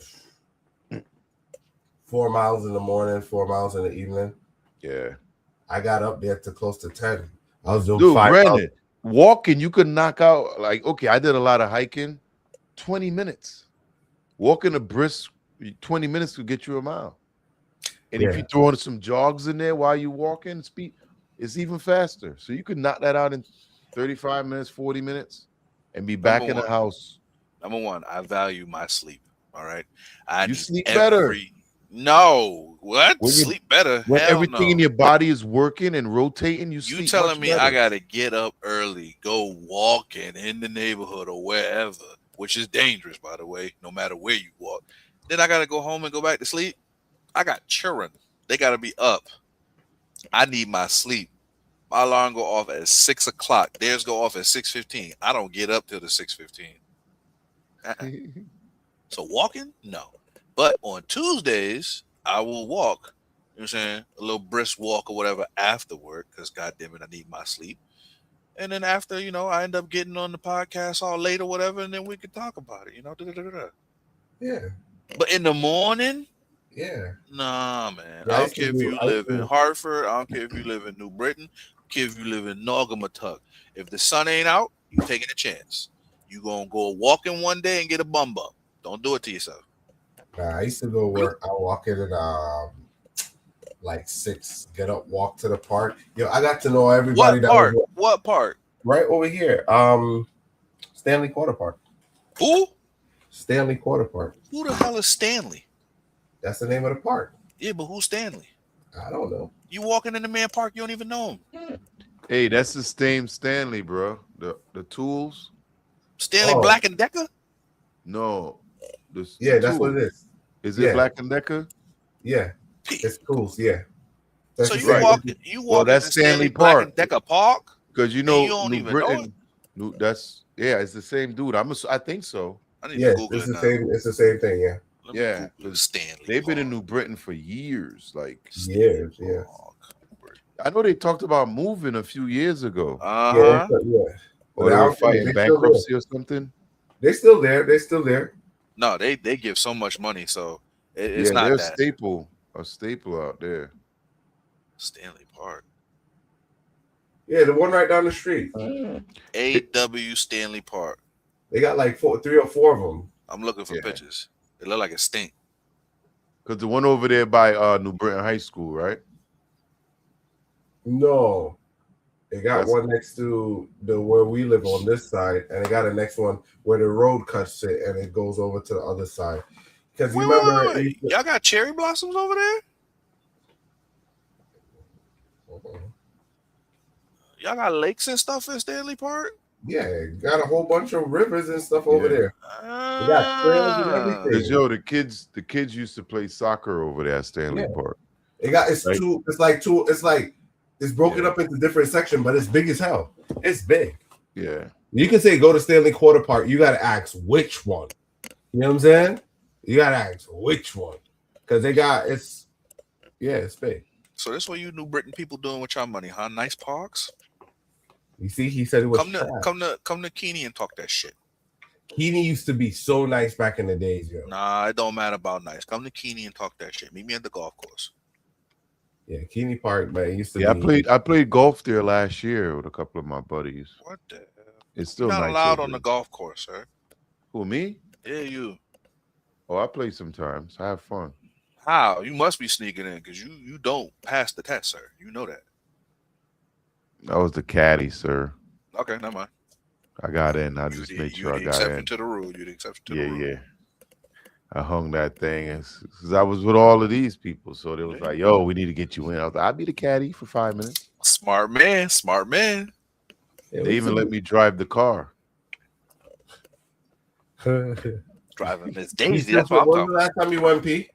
4 miles in the morning, 4 miles in the evening. Yeah. I got up there to close to 10. I was doing 5 Brandon, walking, you could knock out okay, I did a lot of hiking, 20 minutes. Walking a brisk 20 minutes could get you a mile. And if you throw in some jogs in there while you walking, speed, it's even faster. So you could knock that out in 35 minutes, 40 minutes, and be back in the house. Number one, I value my sleep. All right. You sleep better. No. What? When Sleep better? When Hell everything in your body is working and rotating, you sleep. You telling me better. I gotta get up early, go walking in the neighborhood or wherever, which is dangerous, by the way, no matter where you walk. Then I gotta go home and go back to sleep. I got children. They gotta be up. I need my sleep. My alarm go off at 6 o'clock. Theirs go off at 6:15. I don't get up till the 6:15. So walking, no. But on Tuesdays, I will walk. You know what I'm saying? A little brisk walk or whatever after work, because goddamn it, I need my sleep. And then after, I end up getting on the podcast all late or whatever, and then we can talk about it. Yeah. But in the morning, nah, man. I don't care if you live in Hartford. I don't care if you live in New Britain. I don't care if you live in Naugatuck. If the sun ain't out, you taking a chance. You gonna go walking one day and get a bum bump. Don't do it to yourself. I used to go work. I walk in at like 6. Get up, walk to the park. I got to know everybody. What park? Right over here. Stanley Quarter Park. Who? Stanley Quarter Park. Who the hell is Stanley? That's the name of the park. Yeah, but who's Stanley? I don't know. You walking in the man park, you don't even know him. Hey, that's the same Stanley, bro. The tools. Stanley Black and Decker? No. That's what it is. Is it Black and Decker? Yeah. It's tools, yeah. So you walk that's in Stanley Black Park. and Decker Park? Because you don't New even Britain, know it? it's the same dude. I think so. I need to Google it's it the now. same. It's the same thing. Yeah. Yeah, Stanley. They've been in New Britain for years, years. Yeah. I know they talked about moving a few years ago. Uh-huh. Or they were fighting bankruptcy or something. They're still there. They're still there. No, they give so much money, so it's not they're that. A staple out there. Stanley Park. Yeah, the one right down the street. A.W. Stanley Park. They got like 3 or 4 of them. I'm looking for pictures. It look like a stink. Because the one over there by New Britain High School, right? No. They got That's- one next to the where we live on this side, and they got a next one where the road cuts it and it goes over to the other side. Because you remember, Wait. Y'all got cherry blossoms over there? Y'all got lakes and stuff in Stanley Park? yeah, got a whole bunch of rivers and stuff over there. They got trails and everything. Because yo, the kids used to play soccer over there at Stanley Park. It got Right. it's broken up into different sections, but it's big as hell. It's big. Yeah. You can say go to Stanley Quarter Park. You gotta ask which one. You know what I'm saying? You gotta ask which one. Because it's big. So that's what you New Britain people doing with y'all money, huh? Nice parks. You see, he said it was come to Keeney and talk that shit. Keeney used to be so nice back in the days, yo. Nah, it don't matter about nice. Come to Keeney and talk that shit. Meet me at the golf course. Yeah, Keeney Park, man. It used to be. I played golf there last year with a couple of my buddies. What the hell? It's still You're not nice allowed over on the there. golf course, sir. Who, me? Yeah, you. Oh, I play sometimes. I have fun. How? You must be sneaking in because you don't pass the test, sir. You know that. I was the caddy, sir. Okay, never mind. I got in. I just made sure I got exception in. to the rule. You the exception to the rule. Yeah. I hung that thing because I was with all of these people. So they was like, yo, we need to get you in. I was like, I'll be the caddy for 5 minutes. Smart man. Smart man. They even let me drive the car. Driving Miss Daisy. That's what I'm when talking was the last time you went, P?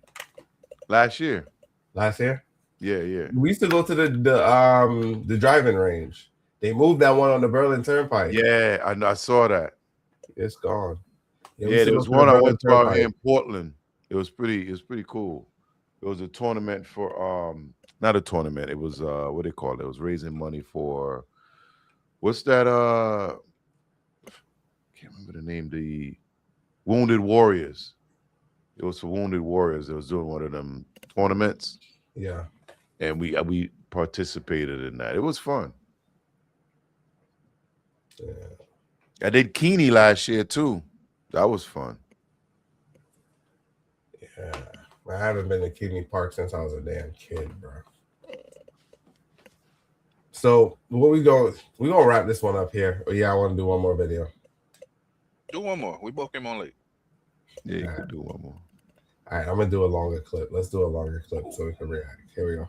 Last year. Last year? Yeah. We used to go to the driving range. They moved that one on the Berlin Turnpike. Yeah, I know. I saw that. It's gone. Yeah, there was one I went to out here in Portland. It was pretty cool. It was a tournament for not a tournament. It was what they call it? It was raising money for what's that? Can't remember the name. The Wounded Warriors. It was for Wounded Warriors. It was doing one of them tournaments. Yeah. And we participated in that. It was fun. Yeah. I did Keeney last year too. That was fun. Yeah. I haven't been to Keeney Park since I was a damn kid, bro. So we're gonna wrap this one up here. Oh, yeah, I want to do one more video. Do one more. We both came on late. Yeah, you could do one more. All right, I'm gonna do a longer clip. Let's do a longer clip so we can react. Here we go.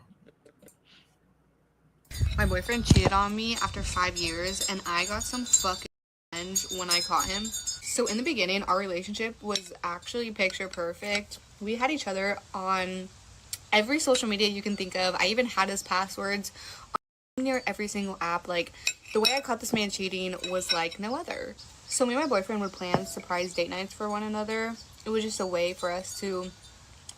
My boyfriend cheated on me after 5 years, and I got some fucking revenge when I caught him. So in the beginning, our relationship was actually picture perfect. We had each other on every social media you can think of. I even had his passwords on near every single app. Like, the way I caught this man cheating was like no other. So me and my boyfriend would plan surprise date nights for one another. It was just a way for us to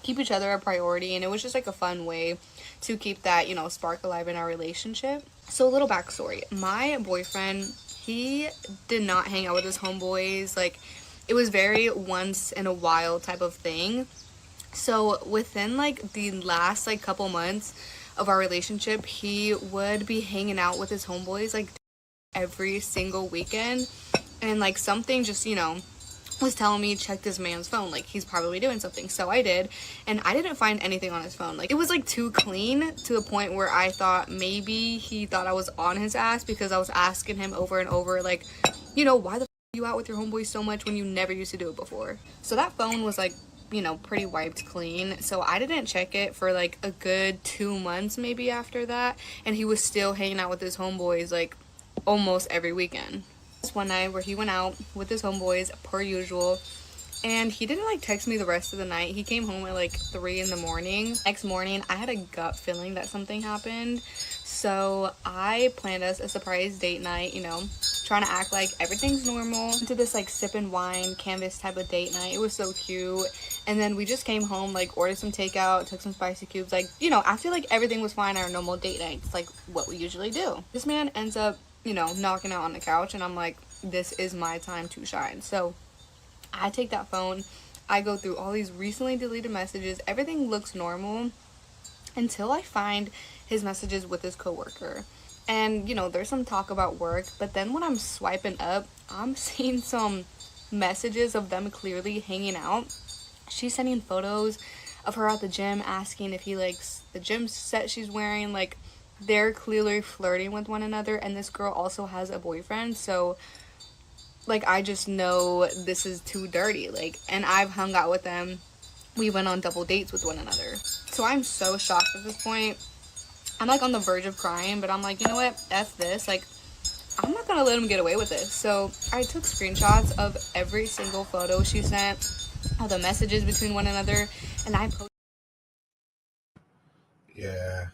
keep each other a priority, and it was just like a fun way to keep that, you know, spark alive in our relationship. So a little backstory. My boyfriend, he did not hang out with his homeboys. Like, it was very once in a while type of thing. So within like the last like couple months of our relationship, he would be hanging out with his homeboys like every single weekend, and like something just, you know, was telling me check this man's phone, like he's probably doing something. So I did, and I didn't find anything on his phone. Like, it was like too clean to the point where I thought maybe he thought I was on his ass, because I was asking him over and over, like, you know, why the f are you out with your homeboys so much when you never used to do it before? So that phone was like, you know, pretty wiped clean. So I didn't check it for like a good 2 months maybe after that, and he was still hanging out with his homeboys like almost every weekend. One night where he went out with his homeboys per usual, and he didn't like text me the rest of the night. He came home at like 3 in the morning. Next morning I had a gut feeling that something happened, so I planned us a surprise date night, you know, trying to act like everything's normal, into this like sipping wine canvas type of date night. It was so cute. And then we just came home, like ordered some takeout, took some spicy cubes, like, you know, I feel like everything was fine. Our normal date nights, like what we usually do. This man ends up, you know, knocking out on the couch, and I'm like, this is my time to shine. So I take that phone, I go through all these recently deleted messages. Everything looks normal until I find his messages with his coworker. And, you know, there's some talk about work, but then when I'm swiping up, I'm seeing some messages of them clearly hanging out. She's sending photos of her at the gym asking if he likes the gym set she's wearing. Like, they're clearly flirting with one another, and this girl also has a boyfriend, so like I just know this is too dirty. Like, and I've hung out with them. We went on double dates with one another. So I'm so shocked at this point. I'm like on the verge of crying, but I'm like, you know what? F this. Like, I'm not gonna let him get away with this. So I took screenshots of every single photo she sent, all the messages between one another, and I posted. Yeah,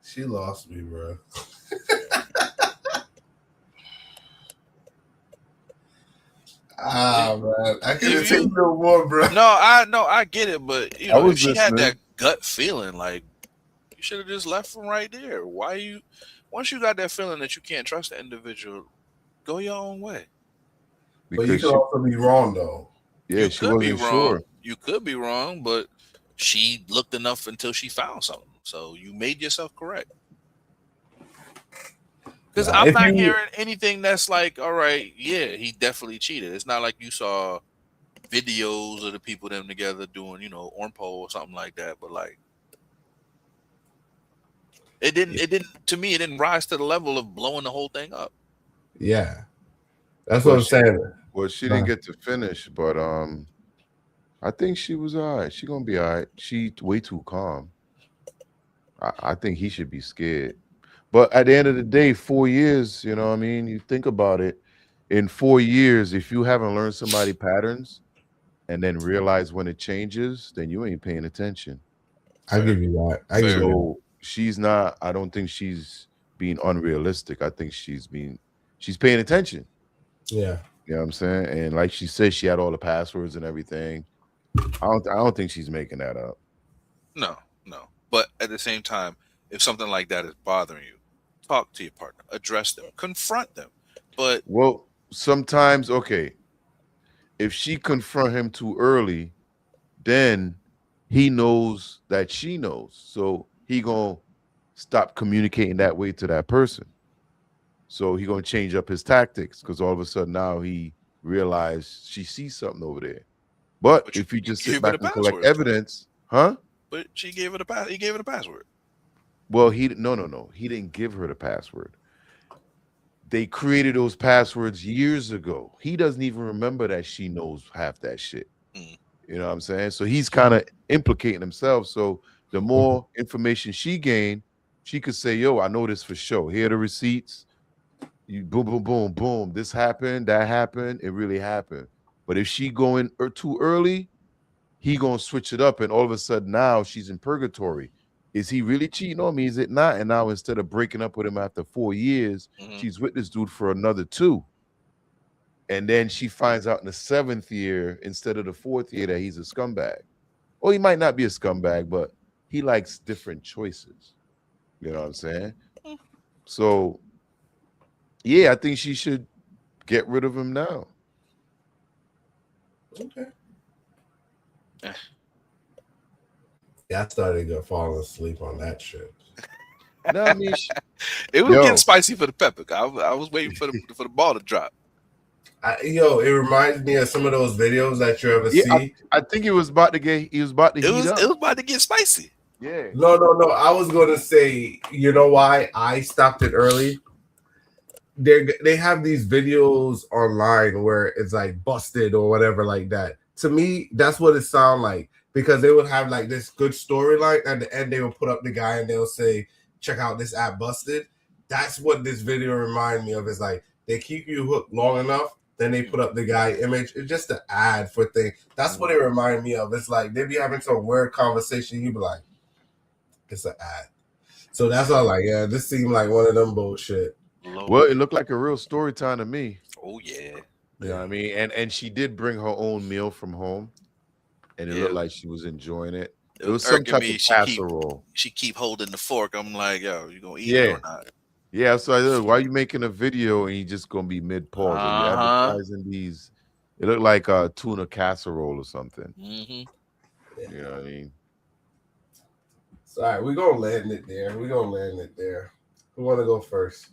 she lost me, bro. Man, I couldn't take no more, bro. No, I get it, but you I know, was if she had listening. that gut feeling, like you should have just left from right there. Why you? Once you got that feeling that you can't trust the individual, go your own way. But you Because could also be wrong, though. yeah, You she could be wasn't sure. wrong. You could be wrong, but she looked enough until she found something. So you made yourself correct. Because I'm not hearing anything that's like, all right, yeah, he definitely cheated. It's not like you saw videos of the people them together doing, you know, on pole or something like that. But like, it didn't. To me, it didn't rise to the level of blowing the whole thing up. Yeah, that's what I'm saying. Well, she didn't get to finish, but I think she was all right. She gonna be all right. She way too calm. I think he should be scared. But at the end of the day, 4 years, you know what I mean? You think about it, in 4 years, if you haven't learned somebody patterns and then realize when it changes, then you ain't paying attention. I give you that. I give you that. So she's not, I don't think she's being unrealistic. I think she's paying attention. Yeah. You know what I'm saying? And like she said, she had all the passwords and everything. I don't think she's making that up. No. But at the same time, if something like that is bothering you, talk to your partner, address them, confront them. But well, sometimes, okay, if she confront him too early, then he knows that she knows. So he gonna stop communicating that way to that person. So he gonna change up his tactics because all of a sudden now he realized she sees something over there. But if you just sit back and collect evidence, huh? But she gave it a he gave it a password. Well, no. He didn't give her the password. They created those passwords years ago. He doesn't even remember that she knows half that shit. You know what I'm saying? So he's kind of implicating himself. So the more information she gained, she could say, yo, I know this for sure. Here are the receipts. You boom, boom, boom, boom. This happened, that happened. It really happened. But if she going too early, he gonna switch it up, and all of a sudden now she's in purgatory. Is he really cheating on me? Is it not? And now instead of breaking up with him after 4 years, she's with this dude for another 2. And then she finds out in the 7th year instead of the 4th year that he's a scumbag. Well, he might not be a scumbag, but he likes different choices. You know what I'm saying? So, yeah, I think she should get rid of him now. Okay. Yeah, I started to fall asleep on that shit. No, I mean, it was getting spicy for the pepper. I was waiting for the ball to drop. It reminds me of some of those videos that you ever see. I think he was about to heat up. It was about to get spicy. Yeah. No. I was gonna say, you know why I stopped it early? They have these videos online where it's like busted or whatever like that. To me, that's what it sounds like, because they would have like this good storyline. At the end, they will put up the guy and they'll say, check out this app busted. That's what this video remind me of. Is like they keep you hooked long enough, then they put up the guy image. It's just an ad for thing. That's what it remind me of. It's like they be having some weird conversation. You be like, it's an ad. So that's all. Like, yeah, this seemed like one of them bullshit. Well, it looked like a real story time to me. Oh yeah. You know what I mean? And she did bring her own meal from home, and it looked like she was enjoying it. It was some type of casserole. She keep holding the fork. I'm like, yo, you gonna eat it or not? Yeah, so I said, why are you making a video and you just gonna be mid-pause? Are you advertising these? It looked like a tuna casserole or something. You know what I mean? So, all right, we're gonna land it there. Who wanna go first?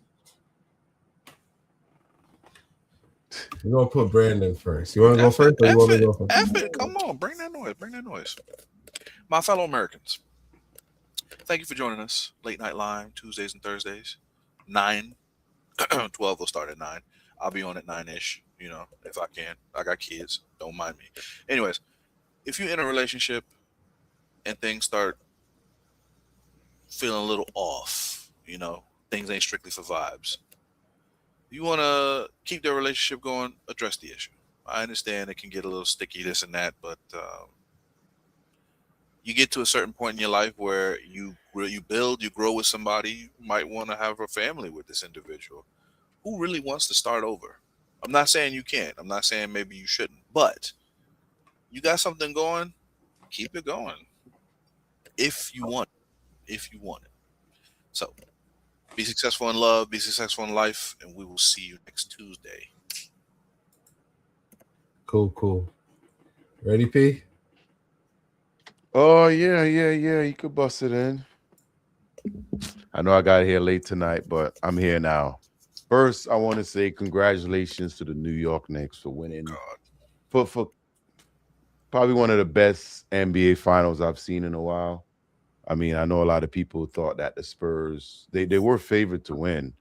We're gonna put Brandon first. You wanna go first or you wanna go first? Come on, bring that noise. My fellow Americans, thank you for joining us. Late Night Live, Tuesdays and Thursdays. 9, 12 will start at 9. I'll be on at 9-ish, if I can. I got kids. Don't mind me. Anyways, if you're in a relationship and things start feeling a little off, things ain't strictly for vibes. You want to keep their relationship going, address the issue. I understand it can get a little sticky, this and that, but you get to a certain point in your life where you build, you grow with somebody. You might want to have a family with this individual. Who really wants to start over? I'm not saying you can't. I'm not saying maybe you shouldn't. But you got something going, keep it going. If you want it. If you want it. So be successful in love, be successful in life, and we will see you next Tuesday. Cool. Ready, P? Oh, yeah. You could bust it in. I know I got here late tonight, but I'm here now. First, I want to say congratulations to the New York Knicks for winning. For probably one of the best NBA finals I've seen in a while. I mean, I know a lot of people thought that the Spurs, they were favored to win,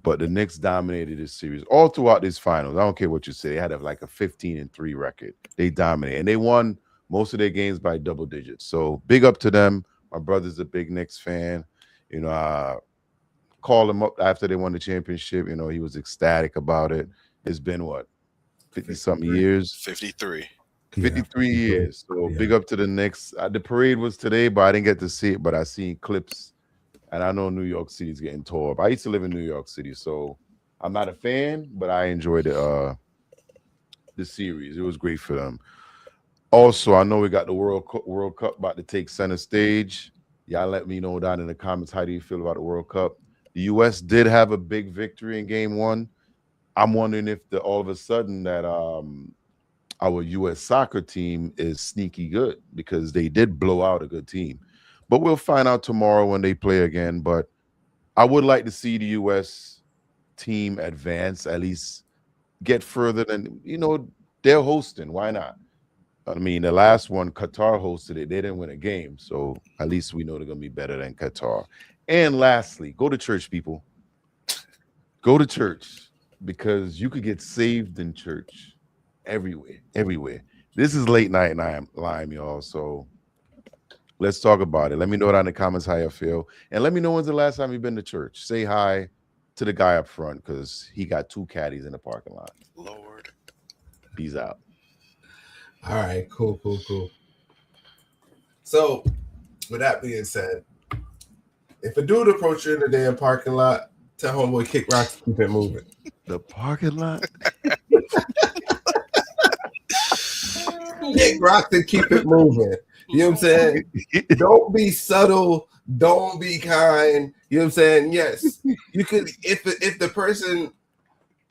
but the Knicks dominated this series all throughout this finals. I don't care what you say. They had a 15-3 record. They dominated, and they won most of their games by double digits. So big up to them. My brother's a big Knicks fan. I called him up after they won the championship. He was ecstatic about it. It's been 50-something years? 53. 53 years. So big up to the Knicks. The parade was today, but I didn't get to see it, but I seen clips, and I know New York City's getting tore up. I used to live in New York City, so I'm not a fan, but I enjoyed the series. It was great for them. Also, I know we got the World Cup about to take center stage. Y'all let me know down in the comments, how do you feel about the World Cup? The U.S. did have a big victory in Game 1. I'm wondering if all of a sudden that our U.S. soccer team is sneaky good, because they did blow out a good team. But we'll find out tomorrow when they play again. But I would like to see the U.S. team advance, at least get further than, they're hosting. Why not? I mean, the last one, Qatar hosted it. They didn't win a game. So at least we know they're going to be better than Qatar. And lastly, go to church, people. Go to church, because you could get saved in church everywhere. This is Late Night Lime, y'all. So let's talk about it. Let me know down in the comments how you feel. And let me know when's the last time you've been to church. Say hi to the guy up front, because he got 2 caddies in the parking lot. Lord. Peace out. All right, cool. So, with that being said, if a dude approach you in the damn parking lot, tell homeboy kick rocks, keep it moving. The parking lot? Kick rocks and keep it moving. You know what I'm saying? Don't be subtle. Don't be kind. You know what I'm saying? Yes, you could. If the person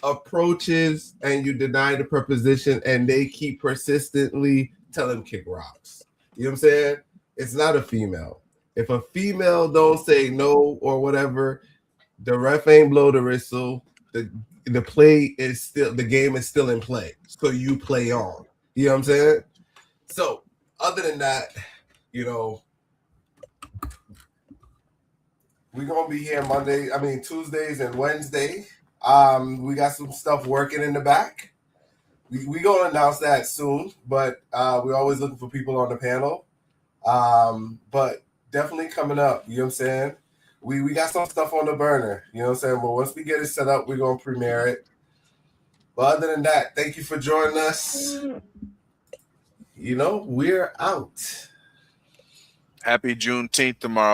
approaches and you deny the proposition and they keep persistently, tell them kick rocks. You know what I'm saying? It's not a female. If a female don't say no or whatever, the ref ain't blow the whistle. The play is still, the game is still in play. So you play on. You know what I'm saying? So other than that, we're gonna be here Tuesdays and Wednesday. We got some stuff working in the back. We gonna announce that soon, but we're always looking for people on the panel. But definitely coming up, you know what I'm saying? We got some stuff on the burner, you know what I'm saying? But once we get it set up, we're gonna premiere it. But other than that, thank you for joining us. We're out. Happy Juneteenth tomorrow.